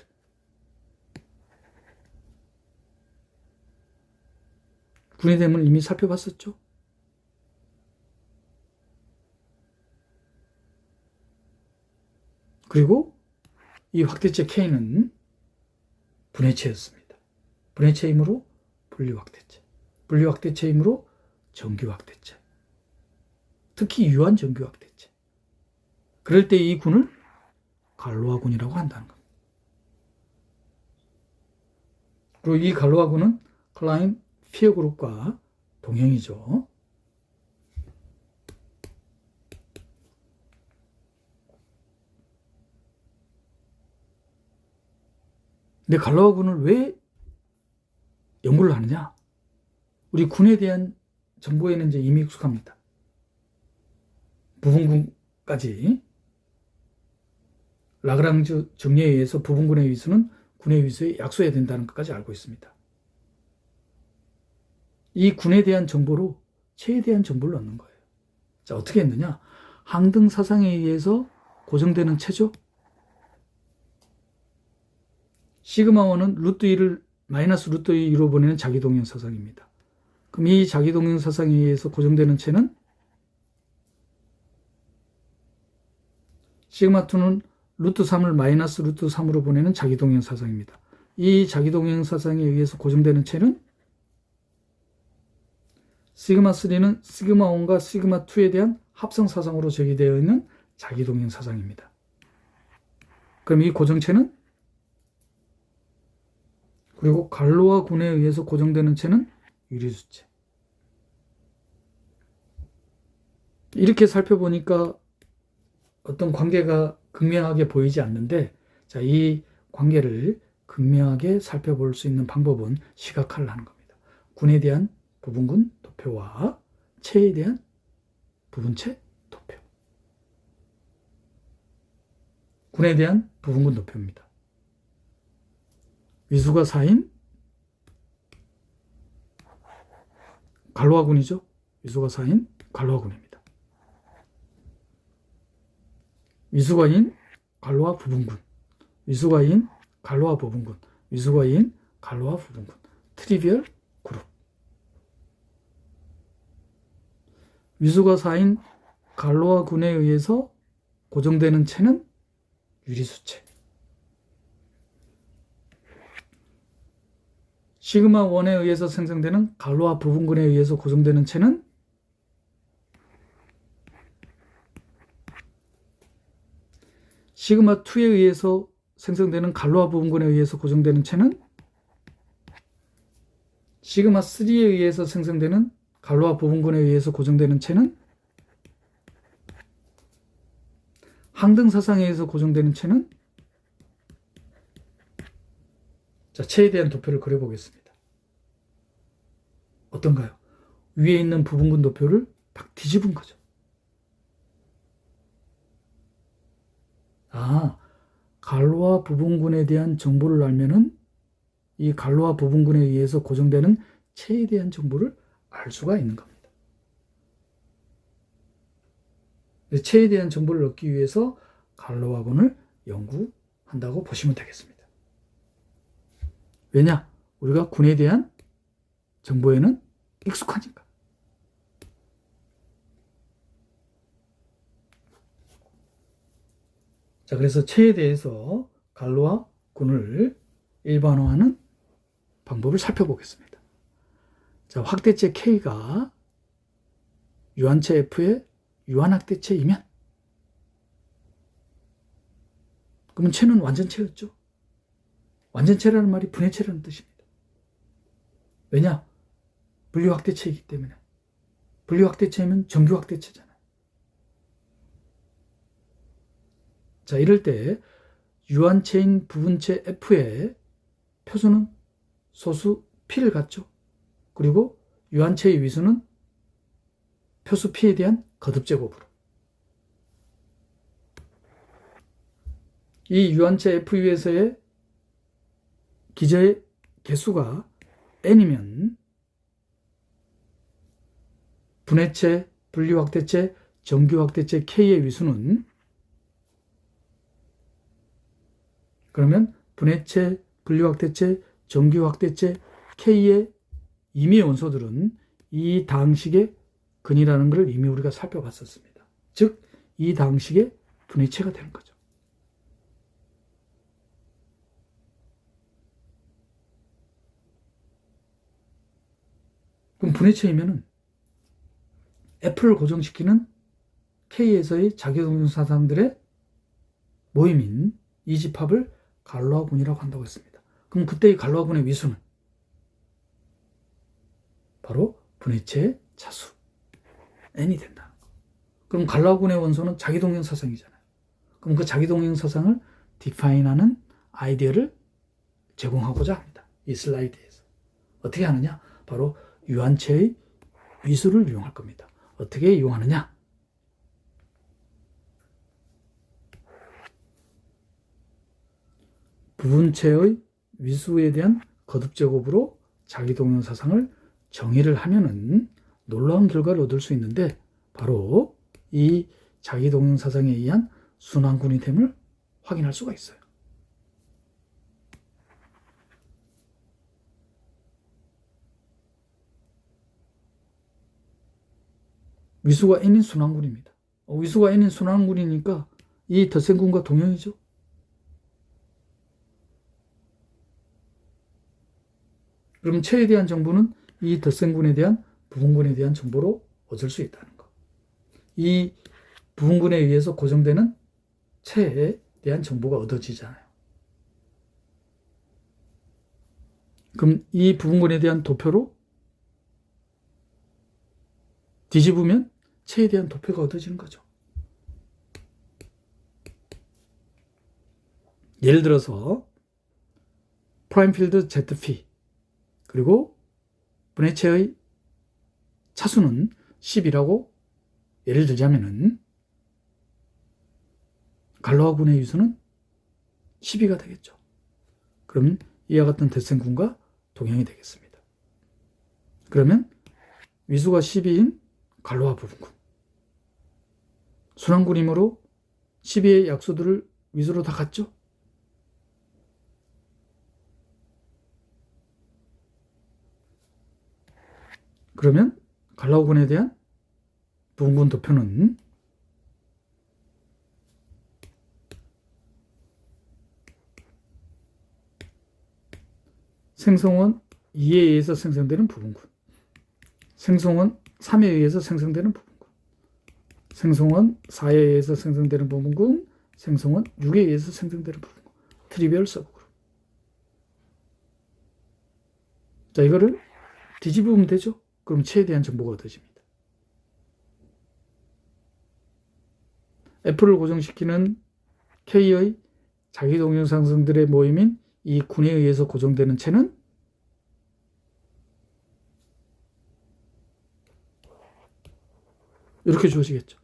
군의 대문을 이미 살펴봤었죠. 그리고 이 확대체 K는 분해체였습니다. 분해체이므로 분리확대체, 분리확대체이므로 정규확대체, 특히 유한 정규확대체. 그럴 때 이 군을 갈로아군이라고 한다는 겁니다. 그리고 이 갈로아군은 클라인 피어 그룹과 동형이죠. 근데 갈로아군을 왜 연구를 하느냐? 우리 군에 대한 정보에는 이제 이미 익숙합니다. 부분군까지. 라그랑주 정리에 의해서 부분군의 위수는 군의 위수에 약소해야 된다는 것까지 알고 있습니다. 이 군에 대한 정보로 체에 대한 정보를 얻는 거예요. 자, 어떻게 했느냐? 항등 사상에 의해서 고정되는 체죠. 시그마1은 루트 2를 마이너스 루트 2로 보내는 자기동형 사상입니다. 그럼 이 자기동형 사상에 의해서 고정되는 체는 시그마2는 루트 3을 마이너스 루트 3으로 보내는 자기동형 사상입니다. 이 자기동형 사상에 의해서 고정되는 체는 시그마3는 시그마1과 시그마2에 대한 합성 사상으로 제기되어 있는 자기동형 사상입니다. 그럼 이 고정체는 그리고 갈로아 군에 의해서 고정되는 체는 유리수체. 이렇게 살펴보니까 어떤 관계가 극명하게 보이지 않는데, 자, 이 관계를 극명하게 살펴볼 수 있는 방법은 시각화를 하는 겁니다. 군에 대한 부분군 도표와 체에 대한 부분체 도표. 군에 대한 부분군 도표입니다. 위수가 4인 갈로아군이죠. 위수가 4인 갈로아군입니다. 위수가 2인 갈로아 부분군, 위수가 2인 갈로아 부분군, 위수가 2인 갈로아 부분군, 트리비얼 그룹. 위수가 4인 갈로아군에 의해서 고정되는 체는 유리수체. 시그마1에 의해서 생성되는 갈로아 부분군에 의해서 고정되는 체는 시그마2에 의해서 생성되는 갈로아 부분군에 의해서 고정되는 체는 시그마3에 의해서 생성되는 갈로아 부분군에 의해서 고정되는 체는 항등 사상에 의해서 고정되는 체는. 자, 체에 대한 도표를 그려보겠습니다. 어떤가요? 위에 있는 부분군 도표를 딱 뒤집은 거죠. 아, 갈로아 부분군에 대한 정보를 알면은 이 갈로아 부분군에 의해서 고정되는 체에 대한 정보를 알 수가 있는 겁니다. 체에 대한 정보를 얻기 위해서 갈로아군을 연구한다고 보시면 되겠습니다. 왜냐? 우리가 군에 대한 정보에는 익숙하니까. 자, 그래서 체에 대해서 갈로아 군을 일반화하는 방법을 살펴보겠습니다. 자, 확대체 K가 유한체 F의 유한확대체이면 그러면 체는 완전체였죠. 완전체라는 말이 분해체라는 뜻입니다. 왜냐? 분리확대체이기 때문에. 분리확대체면 정규확대체잖아요. 자, 이럴 때 유한체인 부분체 F의 표수는 소수 P를 갖죠. 그리고 유한체의 위수는 표수 P에 대한 거듭제곱으로. 이 유한체 F에서의 기저의 개수가 n이면 분해체, 분리확대체, 정규확대체 K의 위수는 그러면 분해체, 분리확대체, 정규확대체 K의 임의의 원소들은 이 다항식의 근이라는 것을 이미 우리가 살펴봤었습니다. 즉, 이 다항식의 분해체가 되는 거죠. 그럼 분해체이면은 F를 고정시키는 K에서의 자기동용사상들의 모임인 이 집합을 갈로아군이라고 한다고 했습니다. 그럼 그때의 갈로아군의 위수는 바로 분해체의 차수 n이 된다는 거. 그럼 갈로아군의 원소는 자기동용사상이잖아요. 그럼 그 자기동용사상을 디파인하는 아이디어를 제공하고자 합니다. 이 슬라이드에서. 어떻게 하느냐? 바로 유한체의 위수를 이용할 겁니다. 어떻게 이용하느냐? 부분체의 위수에 대한 거듭 제곱으로 자기동용사상을 정의를 하면은 놀라운 결과를 얻을 수 있는데, 바로 이 자기동용사상에 의한 순환군이 됨을 확인할 수가 있어요. 위수가 n인 순환군입니다. 위수가 n인 순환군이니까 이 덧셈군과 동형이죠. 그럼 체에 대한 정보는 이 덧셈군에 대한 부분군에 대한 정보로 얻을 수 있다는 것. 이 부분군에 의해서 고정되는 체에 대한 정보가 얻어지잖아요. 그럼 이 부분군에 대한 도표로 뒤집으면 체에 대한 도표가 얻어지는 거죠. 예를 들어서 프라임 필드 ZP 그리고 분해체의 차수는 10이라고 예를 들자면은 갈로아군의 위수는 12가 되겠죠. 그러면 이와 같은 덧셈군과 동형이 되겠습니다. 그러면 위수가 12인 갈로아 부분군, 순환군이므로 12의 약수들을 위수로 다 갖죠. 그러면 갈로아군에 대한 부분군 도표는 생성원 2에 의해서 생성되는 부분군, 생성원 3에 의해서 생성되는 부분군, 생성원 4에 의해서 생성되는 부분군, 생성원 6에 의해서 생성되는 부분군, 트리비얼 서브그룹. 자, 이거를 뒤집으면 되죠. 그럼 체에 대한 정보가 얻어집니다. F를 고정시키는 K의 자기동용상승들의 모임인 이 군에 의해서 고정되는 체는 이렇게 주어지겠죠.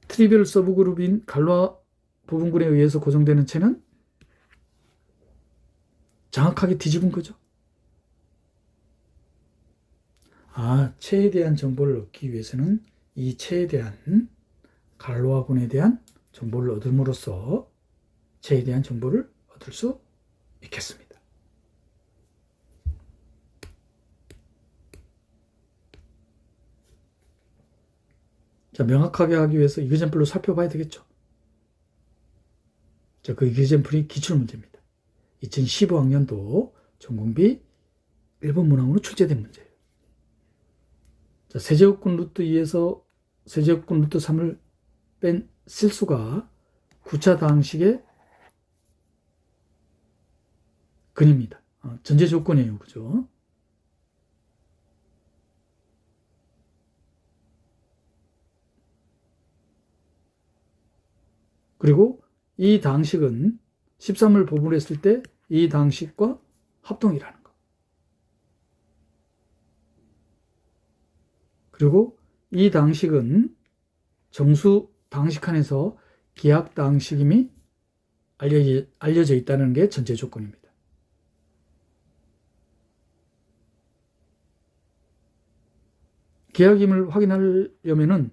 트리비얼 서브그룹인 갈로아 부분군에 의해서 고정되는 체는 정확하게 뒤집은 거죠. 체에 대한 정보를 얻기 위해서는 이 체에 대한 갈로아군에 대한 정보를 얻음으로써 체에 대한 정보를 얻을 수 있겠습니다. 자, 명확하게 하기 위해서 이그젠플로 살펴봐야 되겠죠. 자, 그 이그젠플이 기출문제입니다. 2015학년도 전공비 1번 문항으로 출제된 문제예요. 자, 세제곱근 루트 2에서 세제곱근 루트 3을 뺀 실수가 9차 다항식의 근입니다. 전제 조건이에요. 그죠? 그리고 이 다항식은 13을 보분했을 때 이 다항식과 합동이라는 거. 그리고 이 다항식은 정수 다항식 칸에서 기하 다항식임이 알려져 있다는 게 전제 조건입니다. 기하임을 확인하려면은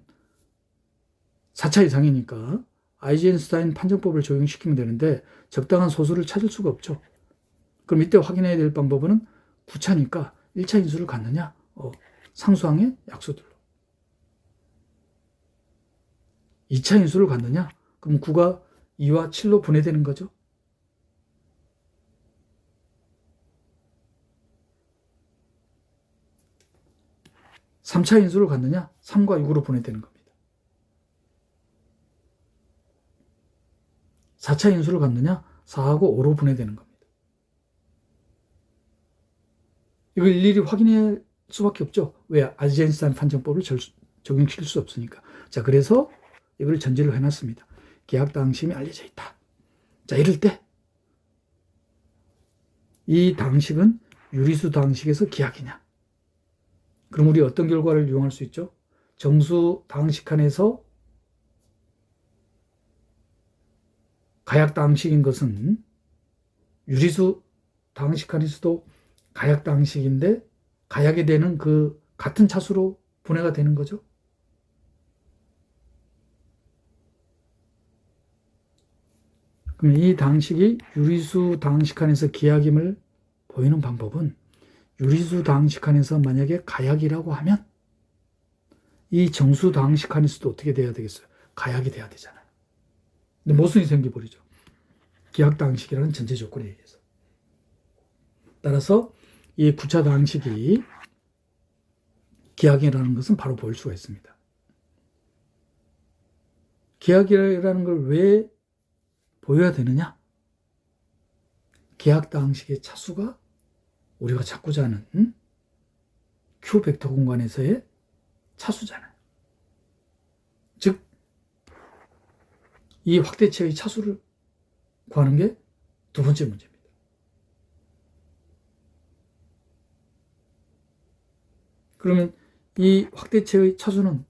4차 이상이니까 아이젠슈타인 판정법을 적용시키면 되는데 적당한 소수를 찾을 수가 없죠. 그럼 이때 확인해야 될 방법은 9차니까 1차 인수를 갖느냐? 상수항의 약수들로. 2차 인수를 갖느냐? 그럼 9가 2와 7로 분해되는 거죠. 3차 인수를 갖느냐? 3과 6으로 분해되는 겁니다. 4차 인수를 갖느냐? 4하고 5로 분해되는 겁니다. 이걸 일일이 확인할 수밖에 없죠. 왜? 아이젠슈타인 판정법을 적용시킬 수 없으니까. 자, 그래서 이걸 전제로 해놨습니다. 기하학 다항식이 알려져 있다. 자, 이럴 때 이 다항식은 유리수 다항식에서 기하학이냐? 그럼 우리 어떤 결과를 이용할 수 있죠? 정수 다항식 칸에서 가약 다항식인 것은 유리수 다항식 칸에서도 가약 다항식인데 가약이 되는 그 같은 차수로 분해가 되는 거죠. 그럼 이 다항식이 유리수 다항식 칸에서 기하학임을 보이는 방법은 유리수 다항식 칸에서 만약에 가약이라고 하면 이 정수 다항식 칸에서도 어떻게 돼야 되겠어요? 가약이 돼야 되잖아요. 근데 모순이 생겨버리죠. 기하학 다항식이라는 전제 조건에 의해서. 따라서 이 9차 다항식이 기하학이라는 것은 바로 보일 수가 있습니다. 기하학이라는 걸 왜 보여야 되느냐? 기하학 다항식의 차수가 우리가 찾고자 하는 Q 벡터 공간에서의 차수잖아요. 즉, 이 확대체의 차수를 구하는 게 두 번째 문제입니다. 그러면 이 확대체의 차수는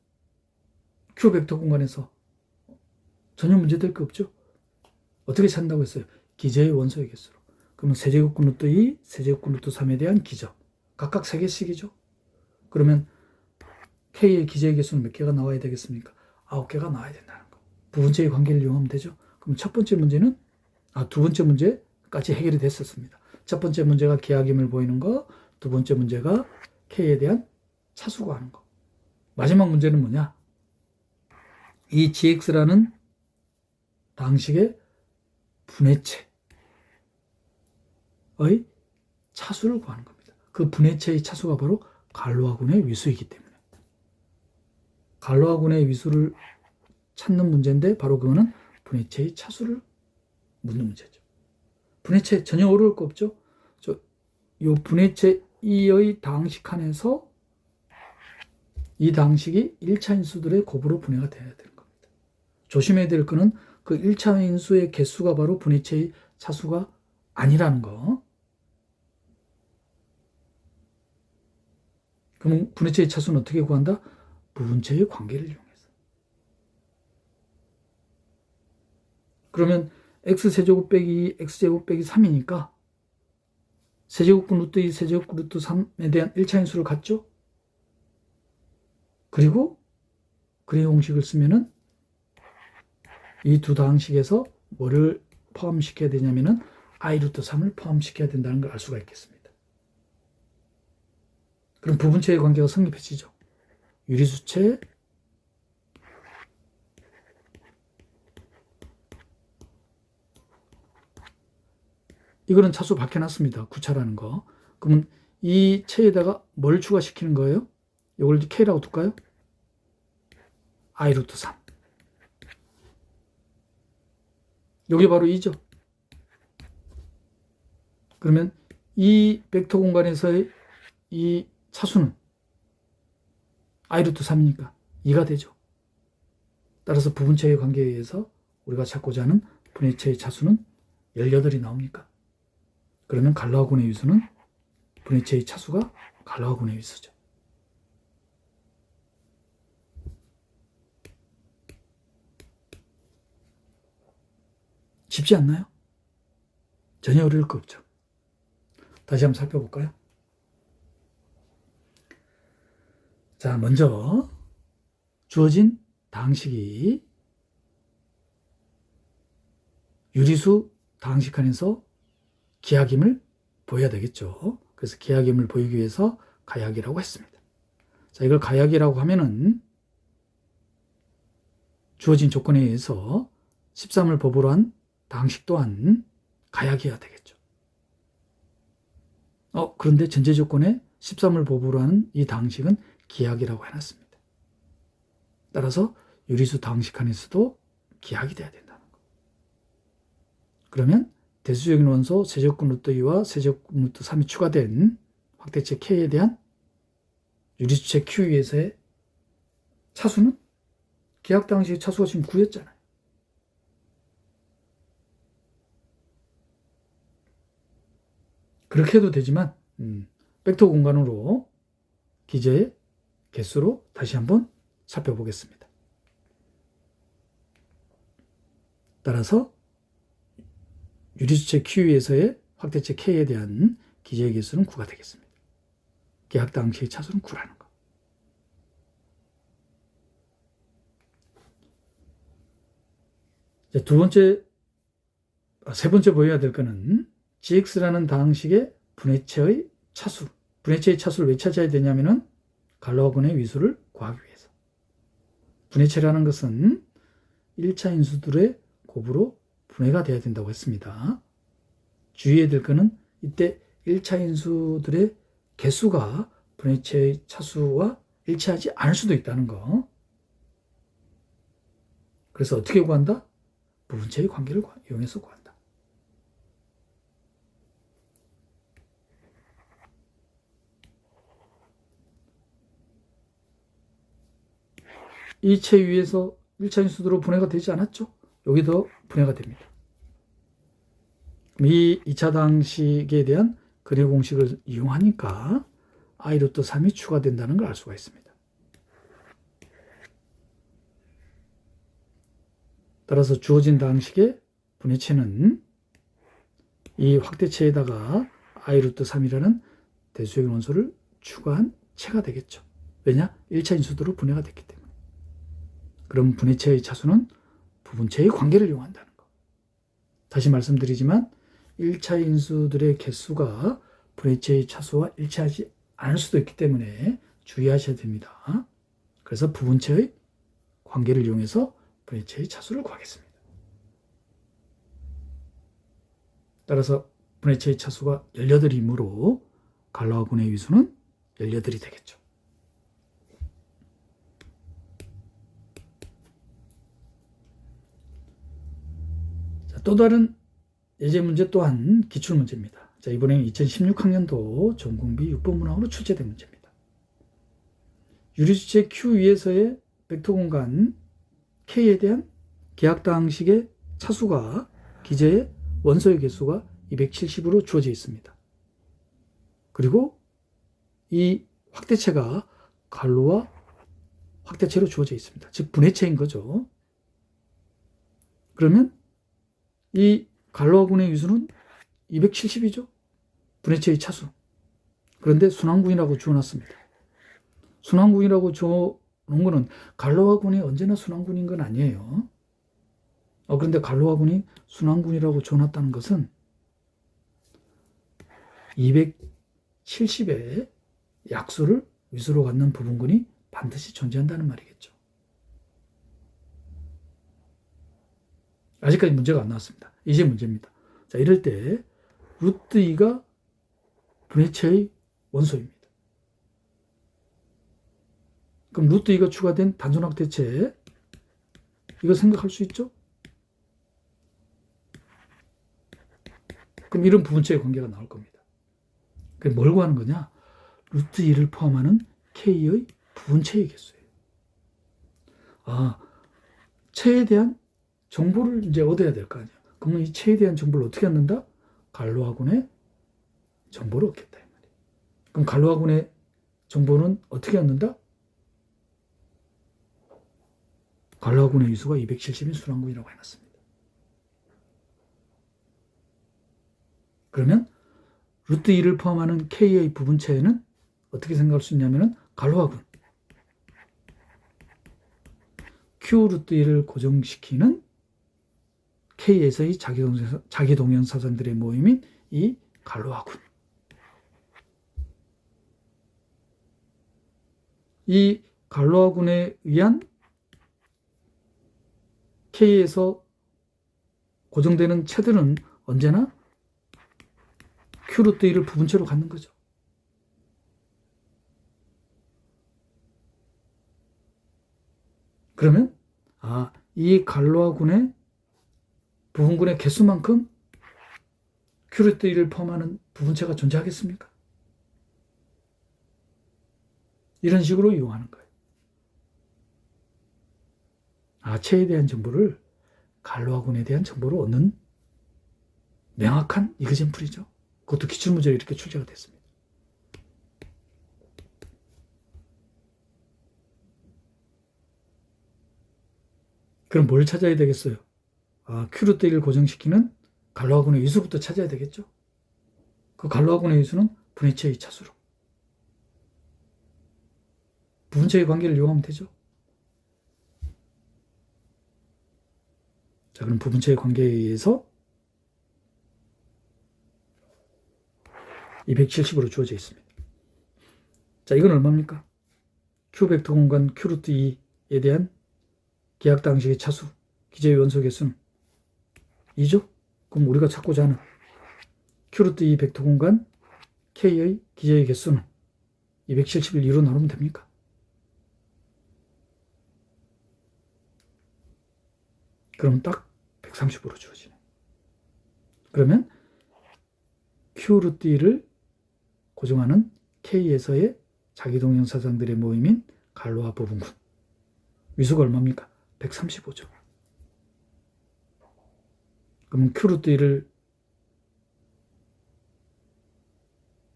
Q 벡터 공간에서 전혀 문제될 게 없죠. 어떻게 찾는다고 했어요? 기저의 원소의 개수로. 그러면 세제곱근 루트 2, 세제곱근 루트 3에 대한 기저. 각각 3개씩이죠. 그러면 K의 기저의 개수는 몇 개가 나와야 되겠습니까? 9개가 나와야 된다는 거. 부분체의 관계를 이용하면 되죠. 그럼 첫 번째 문제는, 두 번째 문제까지 해결이 됐었습니다. 첫 번째 문제가 기하학임을 보이는 거, 두 번째 문제가 K에 대한 차수 구하는 거. 마지막 문제는 뭐냐? 이 GX라는 다항식의 분해체의 차수를 구하는 겁니다. 그 분해체의 차수가 바로 갈로아군의 위수이기 때문에. 갈로아군의 위수를 찾는 문제인데 바로 그거는 분해체의 차수를 묻는 문제죠. 분해체 전혀 어려울 거 없죠? 이 분해체 E의 다항식 안에서 이 다항식이 1차 인수들의 곱으로 분해가 돼야 되는 겁니다. 조심해야 될 거는 그 1차 인수의 개수가 바로 분해체의 차수가 아니라는 거. 그럼 분해체의 차수는 어떻게 구한다? 부분체의 관계를 이용해서. 그러면 x세제곱 빼기 x제곱 빼기 3이니까 세제곱근 루트 2, 세제곱근 루트 3에 대한 1차 인수를 갖죠? 그리고 그의 공식을 쓰면은 이 두 다항식에서 뭐를 포함시켜야 되냐면은 i 루트 3을 포함시켜야 된다는 걸 알 수가 있겠습니다. 그럼 부분체의 관계가 성립해지죠. 유리수체 이거는 차수 밝혀놨습니다. 9차라는 거. 그러면 이 체에다가 뭘 추가시키는 거예요? 이걸 K라고 둘까요? i 루트 3. 여기 바로 2죠. 그러면 이 벡터 공간에서의 이 차수는 i 루트 3이니까 2가 되죠. 따라서 부분체의 관계에 의해서 우리가 찾고자 하는 분해체의 차수는 18이 나옵니까? 그러면 갈로아군의 위수는 분해체의 차수가 갈로아군의 위수죠. 쉽지 않나요? 전혀 어려울 거 없죠. 다시 한번 살펴볼까요? 자, 먼저 주어진 다항식이 유리수 다항식 안에서 기하학임을 보여야 되겠죠. 그래서 계약임을 보이기 위해서 가약이라고 했습니다. 자, 이걸 가약이라고 하면은 주어진 조건에 의해서 13을 법으로 한 당식 또한 가약이어야 되겠죠. 그런데 전제 조건에 13을 법으로 하는 이 당식은 기약이라고 해놨습니다. 따라서 유리수 당식 안에서도 기약이 돼야 된다는 거. 그러면 대수적인 원소 세제곱근 루트 2와 세제곱근 루트 3이 추가된 확대체 K에 대한 유리수체 Q에서의 차수는 기약 당시의 차수가 지금 9였잖아요. 그렇게 해도 되지만 벡터 공간으로 기저의 개수로 다시 한번 살펴보겠습니다. 따라서 유리수체 Q에서의 확대체 K에 대한 기저의 개수는 9가 되겠습니다. 계약 당시의 차수는 9라는 거. 세 번째 보여야 될 거는 GX라는 당식의 분해체의 차수. 분해체의 차수를 왜 찾아야 되냐면은 갈로아군의 위수를 구하기 위해서. 분해체라는 것은 1차 인수들의 곱으로 분해가 돼야 된다고 했습니다. 주의해야 될 것은 이때 1차 인수들의 개수가 분해체의 차수와 일치하지 않을 수도 있다는 거. 그래서 어떻게 구한다? 부분체의 관계를 이용해서 구한다. 이 체 위에서 1차 인수도로 분해가 되지 않았죠? 여기도 분해가 됩니다. 이 2차 당식에 대한 거래 공식을 이용하니까 I 루트 3이 추가된다는 걸 알 수가 있습니다. 따라서 주어진 당식의 분해체는 이 확대체에다가 I 루트 3이라는 대수적인 원소를 추가한 체가 되겠죠. 왜냐? 1차 인수도로 분해가 됐기 때문에. 그럼 분해체의 차수는 부분체의 관계를 이용한다는 거. 다시 말씀드리지만 1차 인수들의 개수가 분해체의 차수와 일치하지 않을 수도 있기 때문에 주의하셔야 됩니다. 그래서 부분체의 관계를 이용해서 분해체의 차수를 구하겠습니다. 따라서 분해체의 차수가 18이므로 갈로아군의 위수는 18이 되겠죠. 자, 또 다른 예제 문제 또한 기출문제입니다. 자, 이번에는 2016학년도 전공비 6번 문항으로 출제된 문제입니다. 유리수체 Q 위에서의 벡터 공간 K에 대한 계약 당식의 차수가 기저의 원소의 개수가 270으로 주어져 있습니다. 그리고 이 확대체가 갈로와 확대체로 주어져 있습니다. 즉 분해체인 거죠. 그러면 이 갈로아군의 위수는 270이죠. 분해체의 차수. 그런데 순환군이라고 주어놨습니다. 순환군이라고 주어놓은 거는 갈로아군이 언제나 순환군인 건 아니에요. 그런데 갈로아군이 순환군이라고 주어놨다는 것은 270의 약수를 위수로 갖는 부분군이 반드시 존재한다는 말이겠죠. 아직까지 문제가 안 나왔습니다. 이제 문제입니다. 자, 이럴 때 루트 2가 분해체의 원소입니다. 그럼 루트 2가 추가된 단순확대체 이거 생각할 수 있죠? 그럼 이런 부분체의 관계가 나올 겁니다. 그럼 뭘 구하는 거냐? 루트 2를 포함하는 K의 부분체의 개수예요. 체에 대한 정보를 이제 얻어야 될 거 아니에요. 그러면 이 체에 대한 정보를 어떻게 얻는다? 갈로아군의 정보를 얻겠다. 그럼 갈로아군의 정보는 어떻게 얻는다? 갈로아군의 위수가 270인 순환군이라고 해놨습니다. 그러면 루트 2를 포함하는 K의 부분체는 어떻게 생각할 수 있냐면 갈로아군 Q 루트 2를 고정시키는 K에서의 자기동형 사상들의 모임인 이 갈로아군. 이 갈로아군에 의한 K에서 고정되는 체들은 언제나 Q 루트 1을 부분체로 갖는 거죠. 그러면 이 갈로아군의 부분군의 개수만큼 Q 루트 1을 포함하는 부분체가 존재하겠습니까? 이런 식으로 이용하는 거예요. 체에 대한 정보를 갈로아군에 대한 정보를 얻는 명확한 이그젠플이죠. 그것도 기출문제로 이렇게 출제가 됐습니다. 그럼 뭘 찾아야 되겠어요? Q 루트 1을 고정시키는 갈로아군의 위수부터 찾아야 되겠죠. 그 갈로아군의 위수는 분해체의 차수로 부분체의 관계를 이용하면 되죠. 자, 그럼 부분체의 관계에 의해서 270으로 주어져 있습니다. 자, 이건 얼마입니까? Q 벡터 공간 Q 루트 2에 대한 기하학다 항식의 차수, 기저의 원소 개수는 2죠? 그럼 우리가 찾고자 하는 Q 루트 2 벡터 공간 K의 기저의 개수는 270을 2로 나누면 됩니까? 그러면 딱 130으로 주어지네. 그러면 Q 루트 2를 고정하는 K에서의 자기동형사상들의 모임인 갈로아 부분군. 위수가 얼마입니까? 135죠. 그러면 Q 루트 2를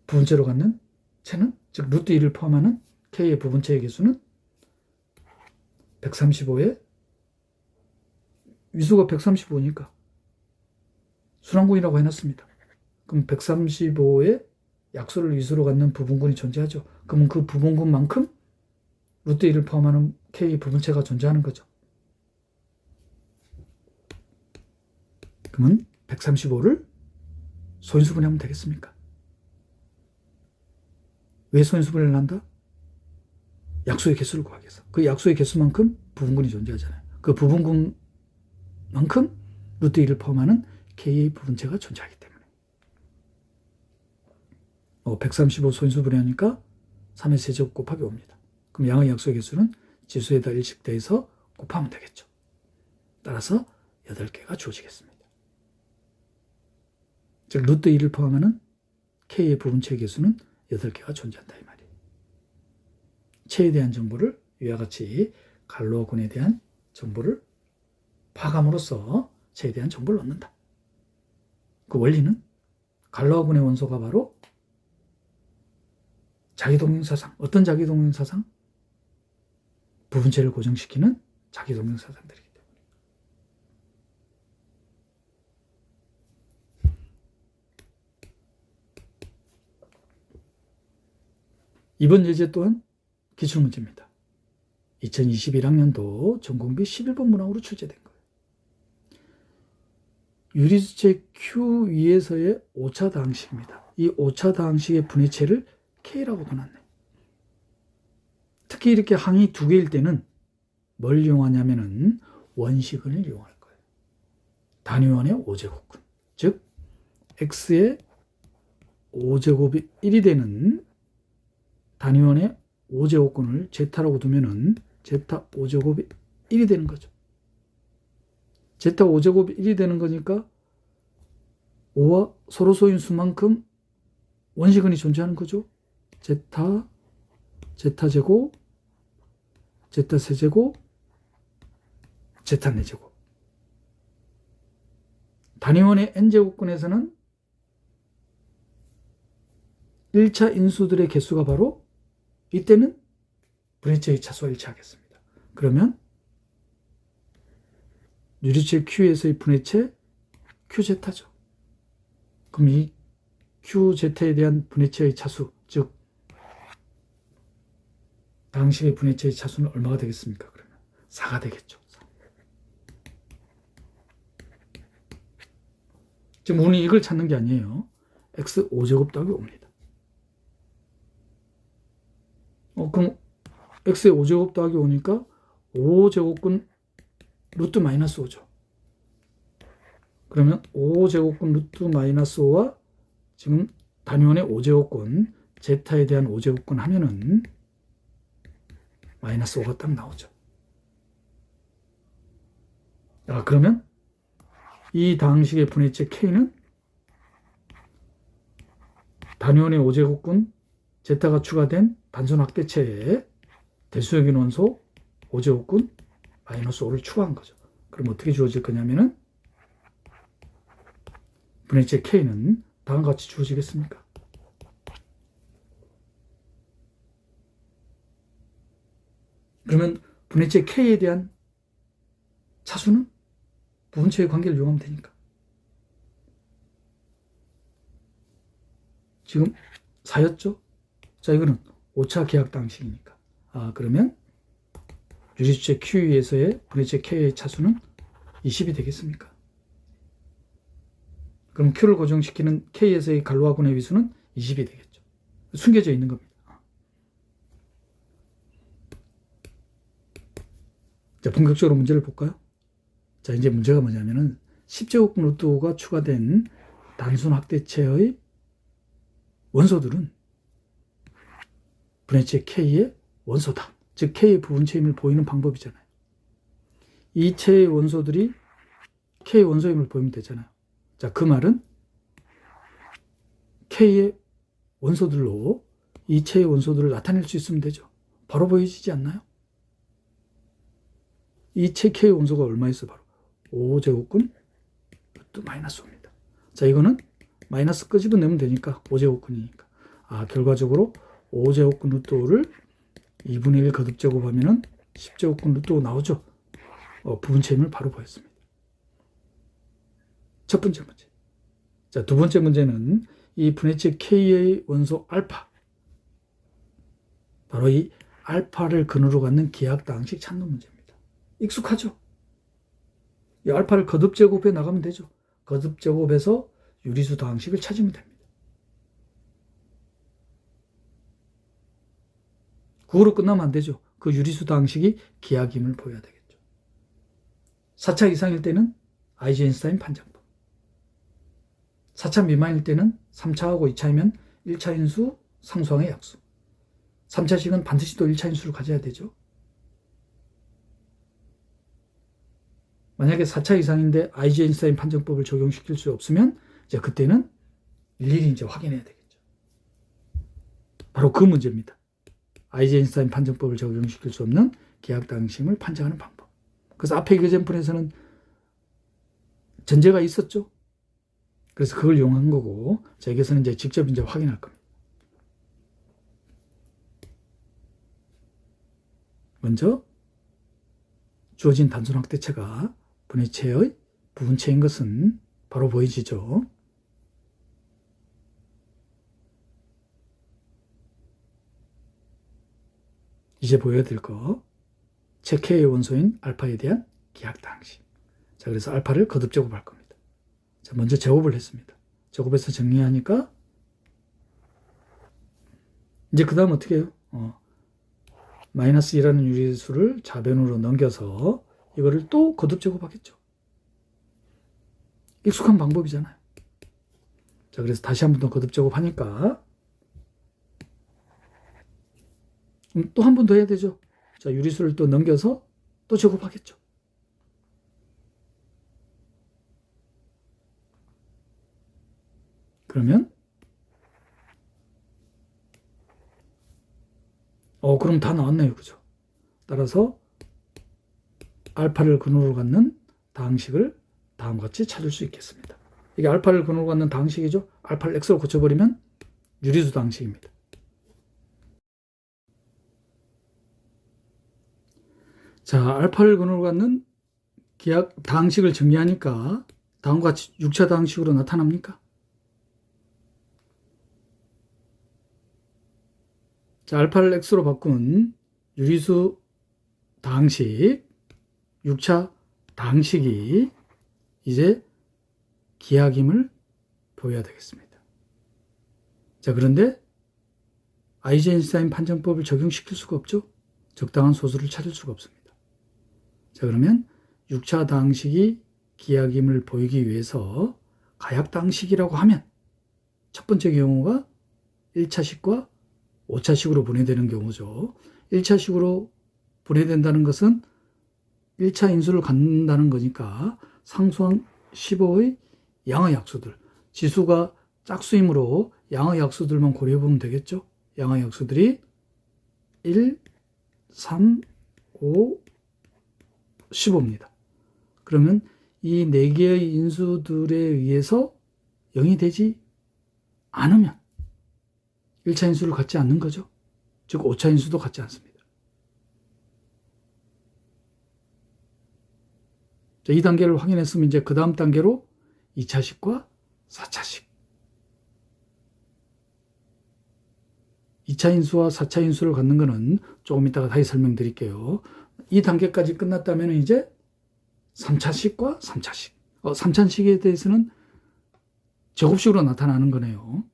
부분체로 갖는 체는, 즉 루트 2를 포함하는 K의 부분체의 개수는 135에 위수가 135니까 순환군이라고 해놨습니다. 그럼 135의 약수를 위수로 갖는 부분군이 존재하죠. 그러면 그 부분군만큼 루트 1을 포함하는 K 부분체가 존재하는 거죠. 그러면 135를 소인수분해하면 되겠습니까? 왜 소인수분해를 한다? 약수의 개수를 구하기 위해서. 그 약수의 개수만큼 부분군이 존재하잖아요. 그 부분군만큼 루트 1을 포함하는 K의 부분체가 존재하기 때문에 135 소인수분해하니까 3의 세제곱 곱하기 5입니다. 그럼 양의 약수의 개수는 지수에다 1씩 더해서 곱하면 되겠죠. 따라서 8개가 주어지겠습니다. 즉 루트 2를 포함하는 K의 부분체의 개수는 8개가 존재한다 이 말이에요. 체에 대한 정보를 위와 같이 갈로아군에 대한 정보를 파감으로써 체에 대한 정보를 얻는다. 그 원리는 갈로아군의 원소가 바로 자기동형사상. 어떤 자기동형사상? 부분체를 고정시키는 자기동형사상들이기 때문에. 이번 예제 또한 기출문제입니다. 2021학년도 전공비 11번 문항으로 출제된 거예요. 유리수체 Q 위에서의 오차 다항식입니다. 이 오차 다항식의 분해체를 K라고 둬놨네. 특히 이렇게 항이 두 개일 때는 뭘 이용하냐면은 원시근을 이용할 거예요. 단위원의 5제곱근. 즉 X의 5제곱이 1이 되는 단위원의 5제곱근을 Z라고 두면은 제타 5제곱이 1이 되는 거죠. 제타 5제곱이 1이 되는 거니까 5와 서로 소인수만큼 원시근이 존재하는 거죠. 제타, 제타제곱, 제타 세제곱, 제타 네제곱. 단위원의 n제곱근에서는 1차 인수들의 개수가 바로 이때는 분해체의 차수와 일치하겠습니다. 그러면 유리체 Q에서의 분해체 QZ죠. 그럼 이 QZ에 대한 분해체의 차수, 즉 다항식의 분해체의 차수는 얼마가 되겠습니까? 그러면 4가 되겠죠. 4. 지금 우리는 이걸 찾는 게 아니에요. X 5제곱 더하기 5입니다. 그럼 x의 5제곱 더하기 5니까 5제곱근 루트 마이너스 5죠. 그러면 5제곱근 루트 마이너스 5와 지금 단위원의 5제곱근 제타에 대한 5제곱근 하면은 마이너스 5가 딱 나오죠. 그러면 이 다항식의 분해체 K는 단위원의 5제곱근 제타가 추가된 단순 확대체에 대수역인 원소 5제곱근 마이너스 5를 추가한 거죠. 그럼 어떻게 주어질 거냐면은 분해체 K는 다음과 같이 주어지겠습니까? 그러면 분해체 K에 대한 차수는 부분체의 관계를 이용하면 되니까. 지금 4였죠? 자, 이거는 5차 기하 방식이니까. 그러면 유리수체 QE에서의 분해체 K의 차수는 20이 되겠습니까? 그럼 Q를 고정시키는 K에서의 갈로아군의 위수는 20이 되겠죠. 숨겨져 있는 겁니다. 자, 본격적으로 문제를 볼까요? 자, 이제 문제가 뭐냐면은 10제곱근 루트 5가 추가된 단순 확대체의 원소들은 분해체 K의 원소다. 즉 K의 부분체임을 보이는 방법이잖아요. 이 체의 원소들이 K의 원소임을 보이면 되잖아요. 자, 그 말은 K의 원소들로 이 체의 원소들을 나타낼 수 있으면 되죠. 바로 보여지지 않나요? 이 체 K의 원소가 얼마였어요? 바로 5제곱근 루트 마이너스 5입니다. 자, 이거는 마이너스 끄집어내면 되니까 5제곱근이니까. 결과적으로 5제곱근 루트 5를 2분의 1 거듭제곱하면은 10제곱근 루트 5 나오죠. 부분체임을 바로 보였습니다. 첫 번째 문제. 자, 두 번째 문제는 이 분해체 K의 원소 알파, 바로 이 알파를 근으로 갖는 기하학다항식 찾는 문제입니다. 익숙하죠? 이 알파를 거듭제곱해 나가면 되죠. 거듭제곱해서 유리수 다항식을 찾으면 됩니다. 그거로 끝나면 안 되죠. 그 유리수 다항식이 기하임을 보여야 되겠죠. 4차 이상일 때는 아이젠슈타인 판정법. 4차 미만일 때는 3차하고 2차이면 1차 인수 상수항의 약수. 3차식은 반드시 또 1차 인수를 가져야 되죠. 만약에 4차 이상인데 아이젠슈타인 판정법을 적용시킬 수 없으면 이제 그때는 일일이 이제 확인해야 되겠죠. 바로 그 문제입니다. 아이젠슈타인 판정법을 적용시킬 수 없는 기하학다항식을 판정하는 방법. 그래서 앞에 이그젠플에서는 전제가 있었죠. 그래서 그걸 이용한 거고, 자, 여기서는 이제 직접 이제 확인할 겁니다. 먼저 주어진 단순 확대체가 분해체의 부분체인 것은 바로 보이지죠. 이제 보여야 될 거, 체 K의 원소인 알파에 대한 기하학다항식. 자, 그래서 알파를 거듭 제곱할 겁니다. 자, 먼저 제곱을 했습니다. 제곱해서 정리하니까 이제 그 다음 어떻게 해요? 마이너스 2라는 유리수를 좌변으로 넘겨서 이거를 또 거듭 제곱하겠죠. 익숙한 방법이잖아요. 자, 그래서 다시 한 번 더 거듭 제곱하니까 또 한 번 더 해야 되죠. 자, 유리수를 또 넘겨서 또 제곱하겠죠. 그러면 그럼 다 나왔네요. 그죠? 따라서 알파를 근원으로 갖는 다항식을 다음과 같이 찾을 수 있겠습니다. 이게 알파를 근원으로 갖는 다항식이죠. 알파를 x로 고쳐버리면 유리수 다항식입니다. 자, 알파를 근원으로 갖는 기하 다항식을 정리하니까 다음과 같이 6차 다항식으로 나타납니까? 자, 알파를 x로 바꾼 유리수 다항식, 6차 다항식이 이제 기하임을 보여야 되겠습니다. 자, 그런데 아이젠슈타인 판정법을 적용시킬 수가 없죠. 적당한 소수를 찾을 수가 없습니다. 자, 그러면 6차 다항식이 기하임을 보이기 위해서 가약다항식이라고 하면 첫 번째 경우가 1차식과 5차식으로 분해되는 경우죠. 1차식으로 분해된다는 것은 1차 인수를 갖는다는 거니까 상수항 15의 양의 약수들, 지수가 짝수이므로 양의 약수들만 고려해보면 되겠죠. 양의 약수들이 1, 3, 5, 15입니다. 그러면 이 4개의 인수들에 의해서 0이 되지 않으면 1차 인수를 갖지 않는 거죠. 즉 5차 인수도 갖지 않습니다. 자, 이 단계를 확인했으면 이제 그 다음 단계로 2차식과 4차식. 2차 인수와 4차 인수를 갖는 것은 조금 이따가 다시 설명드릴게요. 이 단계까지 끝났다면 이제 3차식과 3차식. 3차식에 대해서는 제곱식으로 나타나는 거네요.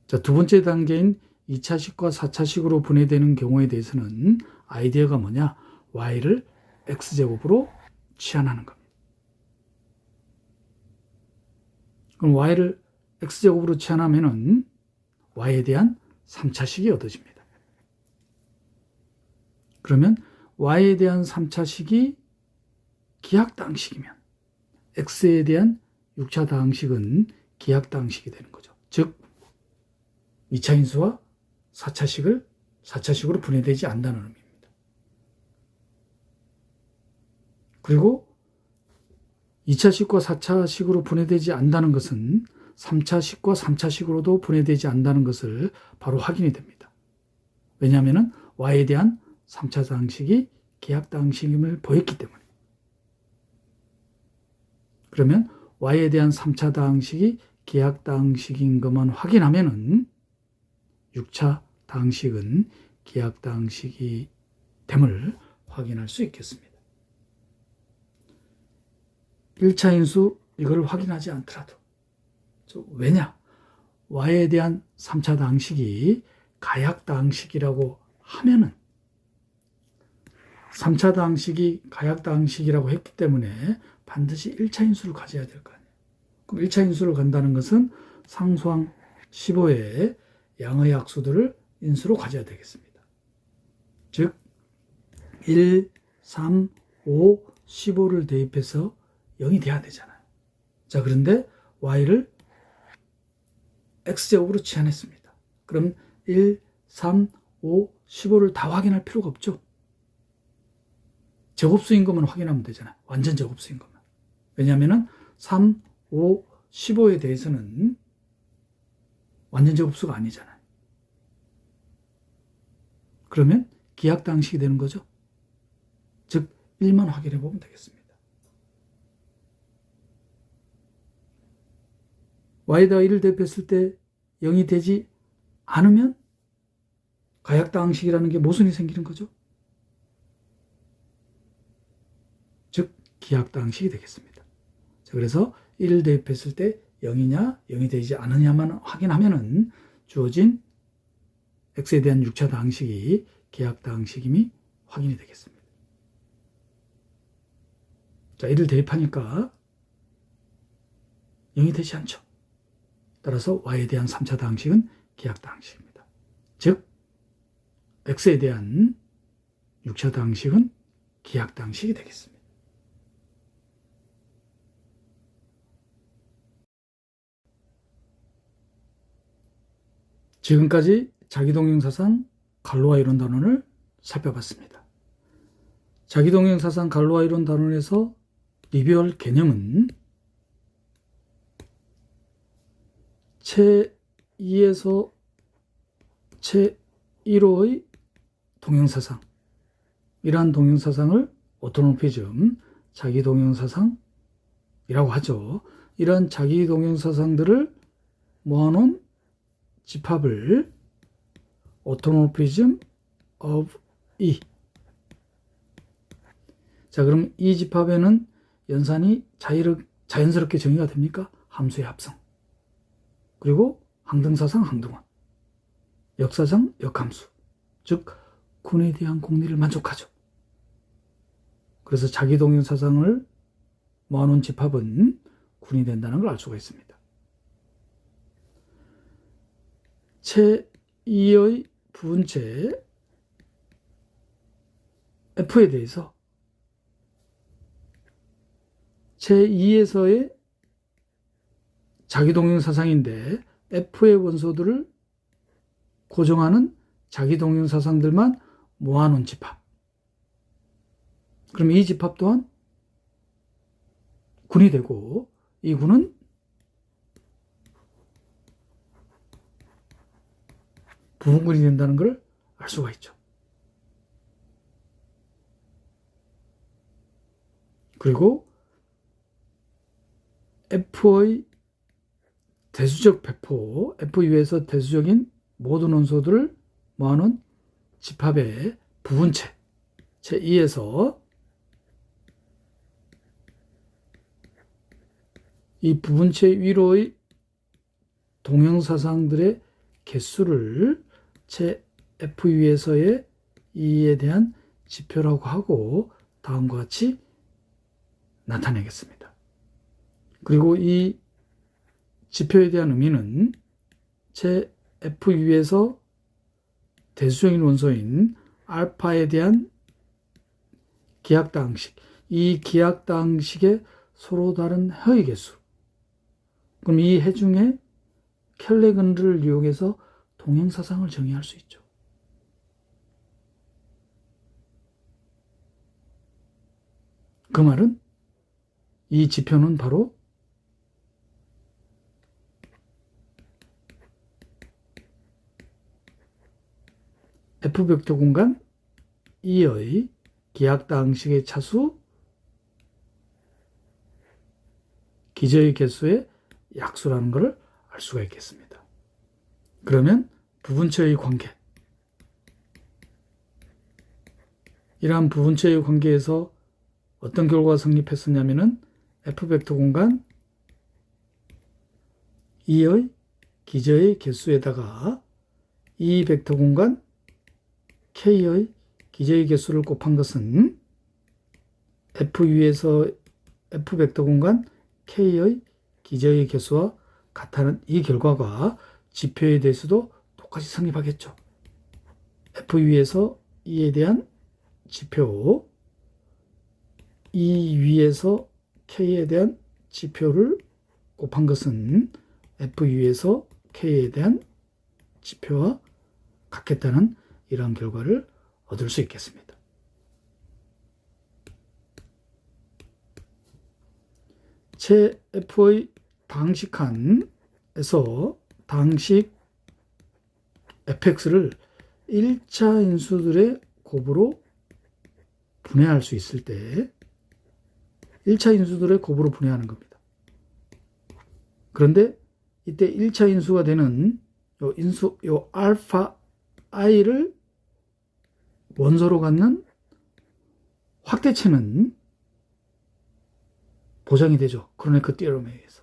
자, 두 번째 단계인 2차식과 4차식으로 분해되는 경우에 대해서는 아이디어가 뭐냐? y를 x제곱으로 치환하는 겁니다. 그럼 y를 x제곱으로 치환하면은 y에 대한 3차식이 얻어집니다. 그러면 y에 대한 3차식이 기하다항식이면 x에 대한 6차 다항식은 기하다항식이 되는 거죠. 즉 2차 인수와 4차식을 4차식으로 분해되지 않는다는 의미입니다. 그리고 2차식과 4차식으로 분해되지 않는다는 것은 3차식과 3차식으로도 분해되지 않는다는 것을 바로 확인이 됩니다. 왜냐하면 y에 대한 3차 다항식이 기하다항식임을 보였기 때문에. 그러면 y에 대한 3차 다항식이 기하다항식인 것만 확인하면은 6차 다항식은 기하다항식이 됨을 확인할 수 있겠습니다. 1차 인수 이걸 확인하지 않더라도 왜냐? y에 대한 3차 다항식이 가약다항식이라고 하면은 3차 다항식이 가약다항식이라고 했기 때문에 반드시 1차 인수를 가져야 될 거 아니에요. 그럼 1차 인수를 간다는 것은 상수항 15의 양의 약수들을 인수로 가져야 되겠습니다. 즉 1, 3, 5, 15를 대입해서 0이 돼야 되잖아요. 자, 그런데 y를 x제곱으로 치환했습니다. 그럼 1, 3, 5, 15를 다 확인할 필요가 없죠. 제곱수인 것만 확인하면 되잖아요. 완전 제곱수인 것만. 왜냐하면 3, 5, 15에 대해서는 완전 제곱수가 아니잖아요. 그러면 기하다항식이 되는 거죠. 즉 1만 확인해 보면 되겠습니다. y에다가 1을 대입했을 때 0이 되지 않으면 가약다항식이라는 게 모순이 생기는 거죠. 즉 기하다항식이 되겠습니다. 자, 그래서 1을 대입했을 때 0이냐 0이 되지 않느냐만 확인하면은 주어진 x에 대한 6차 다항식이 기하다항식임이 확인이 되겠습니다. 자, 1을 대입하니까 0이 되지 않죠. 따라서 y에 대한 3차 다항식은 기하다항식입니다. 즉 x에 대한 6차 다항식은 기하다항식이 되겠습니다. 지금까지 자기동형사상 갈로와 이론 단원을 살펴봤습니다. 자기동형사상 갈로와 이론 단원에서 리뷰할 개념은 체2에서 체1호의 동형사상, 이러한 동형사상을 오토노피즘 자기동형사상이라고 하죠. 이러한 자기동형사상들을 모아놓은 집합을 오토모피즘 of E. 자, 그럼 이 집합에는 연산이 자연스럽게 정의가 됩니까? 함수의 합성. 그리고 항등사상, 항등원. 역사상 역함수, 즉 군에 대한 공리를 만족하죠. 그래서 자기동용 사상을 모아놓은 집합은 군이 된다는 걸 알 수가 있습니다. 제2의 부분체 F에 대해서 제2에서의 자기동용 사상인데 F의 원소들을 고정하는 자기동용 사상들만 모아놓은 집합. 그럼 이 집합 또한 군이 되고 이 군은 부분군이 된다는 걸 알 수가 있죠. 그리고 F의 대수적 배포, F 위에서 대수적인 모든 원소들을 모아놓은 집합의 부분체 제2에서 이 부분체 위로의 동형사상들의 개수를 제 F 위에서의 2에 대한 지표라고 하고 다음과 같이 나타내겠습니다. 그리고 이 지표에 대한 의미는 제 F 위에서 대수적인 원소인 알파에 대한 기하당식, 이 기하당식의 서로 다른 해의 개수. 그럼 이 해 중에 켈레근을 이용해서 동형사상을 정의할 수 있죠. 그 말은 이 지표는 바로 F벡터 공간 2의 기하당식의 차수 기저의 개수의 약수라는 것을 알 수가 있겠습니다. 그러면 부분체의 관계, 이러한 부분체의 관계에서 어떤 결과가 성립했었냐면은 F벡터 공간 2의 기저의 개수에다가 이 벡터 공간 K의 기저의 개수를 곱한 것은 F 위에서 F벡터 공간 K의 기저의 개수와 같다는 이 결과가 지표에 대해서도 똑같이 성립하겠죠. F 위에서 2에 대한 지표, 이 위에서 K에 대한 지표를 곱한 것은 F 위에서 K에 대한 지표와 같겠다는 이러한 결과를 얻을 수 있겠습니다. 제 F의 당식칸에서 당식 fx를 1차 인수들의 곱으로 분해할 수 있을 때 1차 인수들의 곱으로 분해하는 겁니다. 그런데 이때 1차 인수가 되는 요 알파 i를 원소로 갖는 확대체는 보장이 되죠. 크로네커 티어럼에 의해서.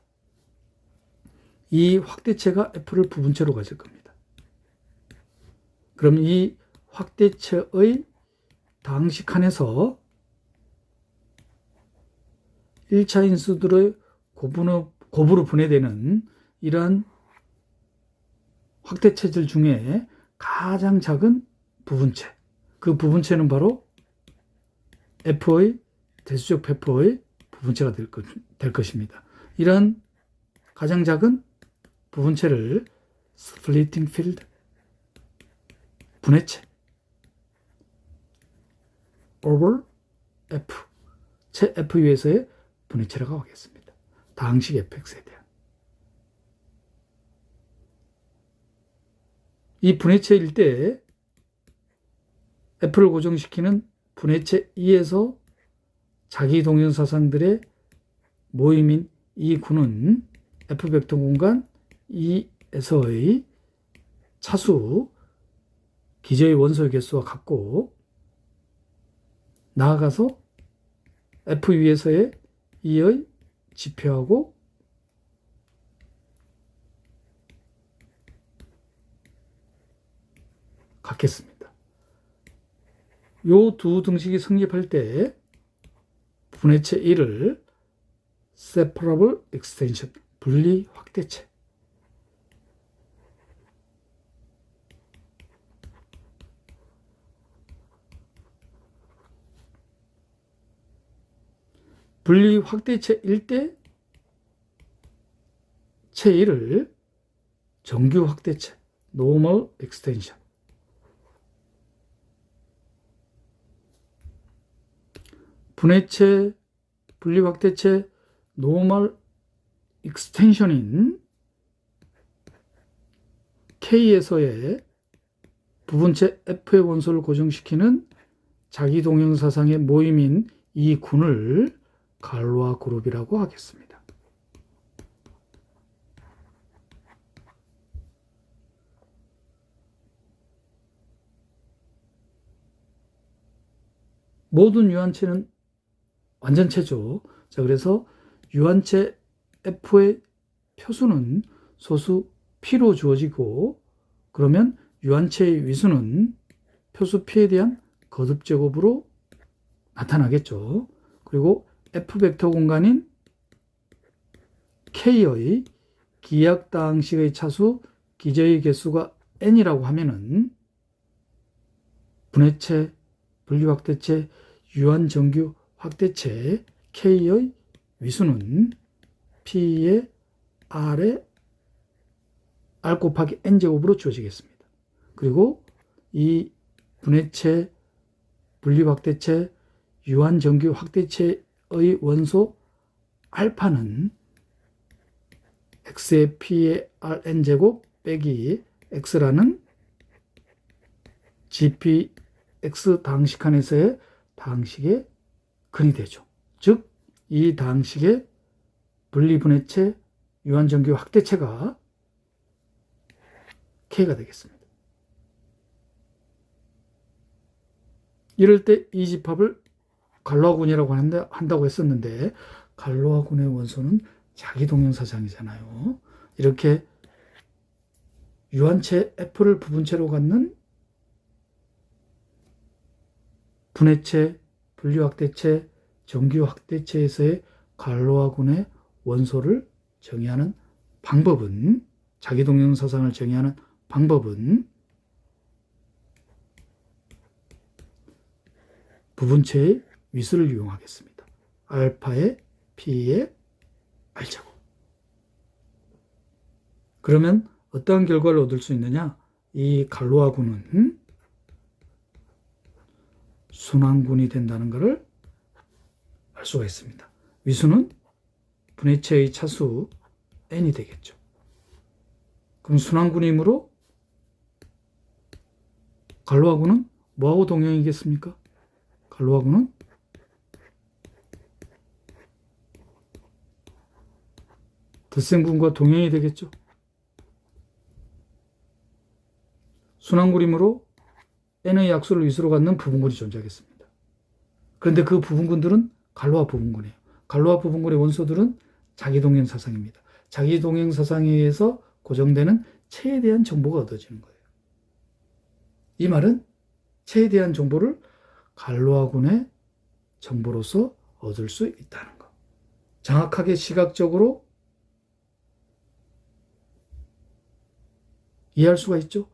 이 확대체가 F를 부분체로 가질 겁니다. 그럼 이 확대체의 당식칸에서 1차 인수들의 곱으로 분해되는 이러한 확대체들 중에 가장 작은 부분체, 그 부분체는 바로 F의 대수적 배포의 부분체가 될 것입니다. 이런 가장 작은 부분체를 스플리팅 필드, 분해체, over F, 체 F 위에서의 분해체라고 하겠습니다. 당식 fx에 대한. 이 분해체일 때 F를 고정시키는 분해체 2에서 자기 동형사상들의 모임인 이 구는 F벡터 공간 2에서의 차수 기저의 원소의 개수와 같고, 나아가서 F 위에서의 2의 지표하고 같겠습니다. 요 두 등식이 성립할 때 분해체 1을 separable extension, 분리 확대체, 분리 확대체일 때 체 1을 정규 확대체, normal extension, 분해체, 분리 확대체, normal extension인 K에서의 부분체 F의 원소를 고정시키는 자기동형사상의 모임인 이 군을 갈로아 그룹이라고 하겠습니다. 모든 유한체는 완전체죠. 자, 그래서 유한체 F의 표수는 소수 P로 주어지고, 그러면 유한체의 위수는 표수 P에 대한 거듭제곱으로 나타나겠죠. 그리고 F 벡터 공간인 K의 기약다항식의 차수 기저의 개수가 n이라고 하면은 분해체, 분리확대체, 유한정규 확대체 K의 위수는 P의 R의 R 곱하기 N제곱으로 주어지겠습니다. 그리고 이 분해체, 분리확대체, 유한정규 확대체의 원소 알파는 X의 P의 Rn제곱 빼기 X라는 GPX 다항식 안에서의 다항식의 근이 되죠. 즉, 이 다항식의 분리분해체, 유한정규 확대체가 K가 되겠습니다. 이럴 때 이 집합을 갈로아군이라고 한다고 했었는데, 갈로아군의 원소는 자기동형사상이잖아요. 이렇게 유한체 F를 부분체로 갖는 분해체, 분리확대체, 정규확대체에서의 갈로아군의 원소를 정의하는 방법은, 자기동형사상을 정의하는 방법은 부분체의 위수를 이용하겠습니다. 알파의 P의 R제곱. 그러면 어떠한 결과를 얻을 수 있느냐? 이 갈로아군은 순환군이 된다는 것을 알 수가 있습니다. 위수는 분해체의 차수 n이 되겠죠. 그럼 순환군이므로 갈로아군은 뭐하고 동형이겠습니까? 갈로아군은 덧셈군과 동형이 되겠죠. 순환군이므로 n의 약수를 위수로 갖는 부분군이 존재하겠습니다. 그런데 그 부분군들은 갈로아 부분군이에요. 갈로아 부분군의 원소들은 자기동형사상입니다. 자기동형사상에 의해서 고정되는 체에 대한 정보가 얻어지는 거예요. 이 말은 체에 대한 정보를 갈로아군의 정보로서 얻을 수 있다는 것. 정확하게 시각적으로 이해할 수가 있죠.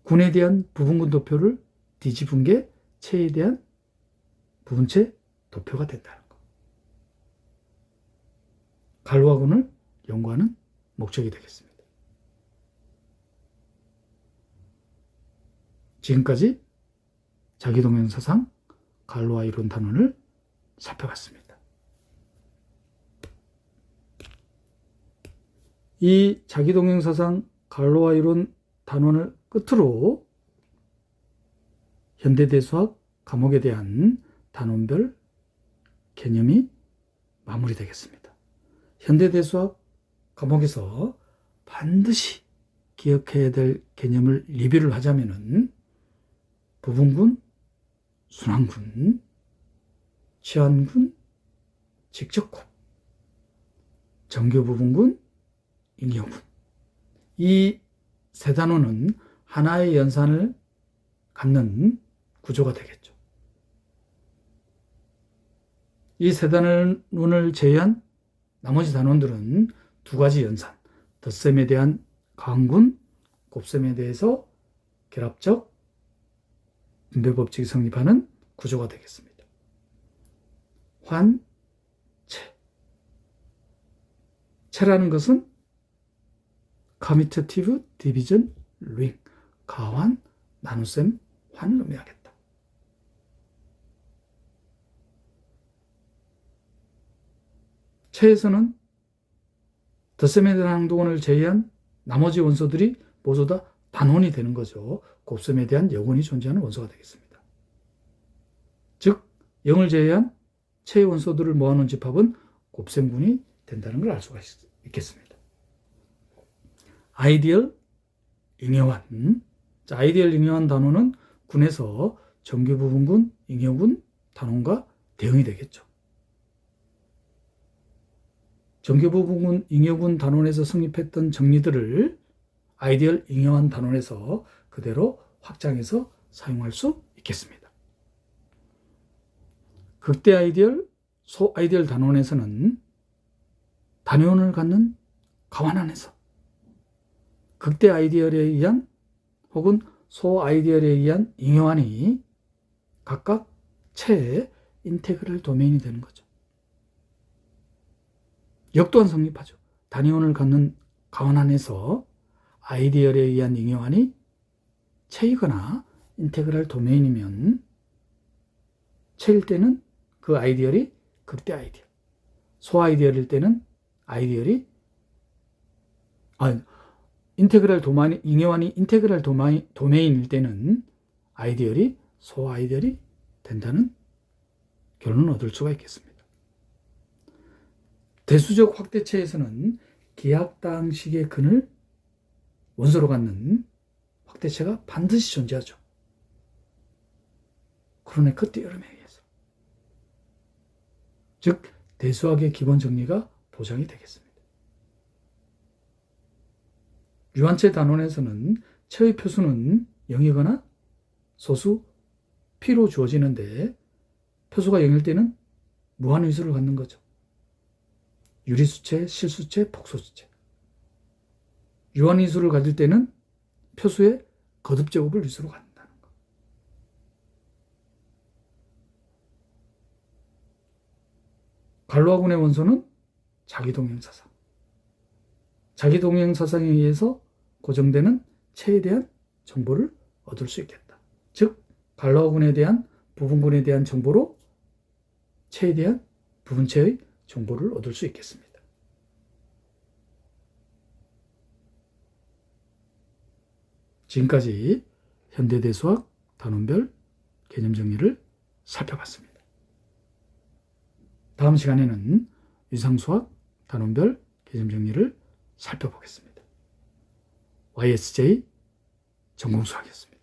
군에 대한 부분군 도표를 뒤집은 게 체에 대한 부분체 도표가 된다는 것. 갈로아군을 연구하는 목적이 되겠습니다. 지금까지 자기동형사상 갈로아 이론 단원을 살펴봤습니다. 이 자기동형사상 갈로아 이론 단원을 끝으로 현대대수학 과목에 대한 단원별 개념이 마무리되겠습니다. 현대대수학 과목에서 반드시 기억해야 될 개념을 리뷰를 하자면은 부분군, 순환군, 치환군, 직접곱, 정규부분군, 인경군. 이 세 단원은 하나의 연산을 갖는 구조가 되겠죠. 이 세 단원을 제외한 나머지 단원들은 두 가지 연산, 덧셈에 대한 강군, 곱셈에 대해서 결합적 분배 법칙이 성립하는 구조가 되겠습니다. 환, 채. 채라는 것은 commutative division ring, 가환, 나눗셈, 환을 의미하겠다. 채에서는 덧셈에 대한 항동원을 제외한 나머지 원소들이 모두 다 단원이 되는 거죠. 곱셈에 대한 여건이 존재하는 원소가 되겠습니다. 즉 0을 제외한 채의 원소들을 모아놓은 집합은 곱셈군이 된다는 걸 알 수가 있겠습니다. 아이디얼 잉여환. 자, 아이디얼 잉여환 단원은 군에서 정규부분군, 잉여군 단원과 대응이 되겠죠. 정규부분군, 잉여군 단원에서 성립했던 정리들을 아이디얼 잉여환 단원에서 그대로 확장해서 사용할 수 있겠습니다. 극대 아이디얼, 소 아이디얼 단원에서는 단위원을 갖는 가환 안에서 극대 아이디얼에 의한 혹은 소 아이디얼에 의한 잉여환이 각각 채의 인테그랄 도메인이 되는 거죠. 역도한 성립하죠. 단위원을 갖는 가환 안에서 아이디얼에 의한 잉여환이 채이거나 인테그랄 도메인이면 채일 때는 그 아이디얼이 극대 아이디얼, 소 아이디얼일 때는 아이디얼이 인테그랄 도메인, 잉여환이 인테그랄 도메인일 때는 아이디얼이 소 아이디얼이 된다는 결론을 얻을 수가 있겠습니다. 대수적 확대체에서는 기하학당식의 근을 원소로 갖는 확대체가 반드시 존재하죠. 크로네커 띠어럼에 의해서. 즉 대수학의 기본 정리가 보장이 되겠습니다. 유한체 단원에서는 체의 표수는 0이거나 소수 P로 주어지는데 표수가 0일 때는 무한의수를 갖는 거죠. 유리수체, 실수체, 폭소수체. 유한의수를 가질 때는 표수의 거듭제곱을 위수로 갖는다는 것. 갈로아군의 원소는 자기동형사상. 자기동형사상에 의해서 고정되는 체에 대한 정보를 얻을 수 있겠다. 즉 갈로아군에 대한 부분군에 대한 정보로 체에 대한 부분체의 정보를 얻을 수 있겠습니다. 지금까지 현대대수학 단원별 개념 정리를 살펴봤습니다. 다음 시간에는 위상수학 단원별 개념 정리를 살펴보겠습니다. YSJ 전공수학이었습니다.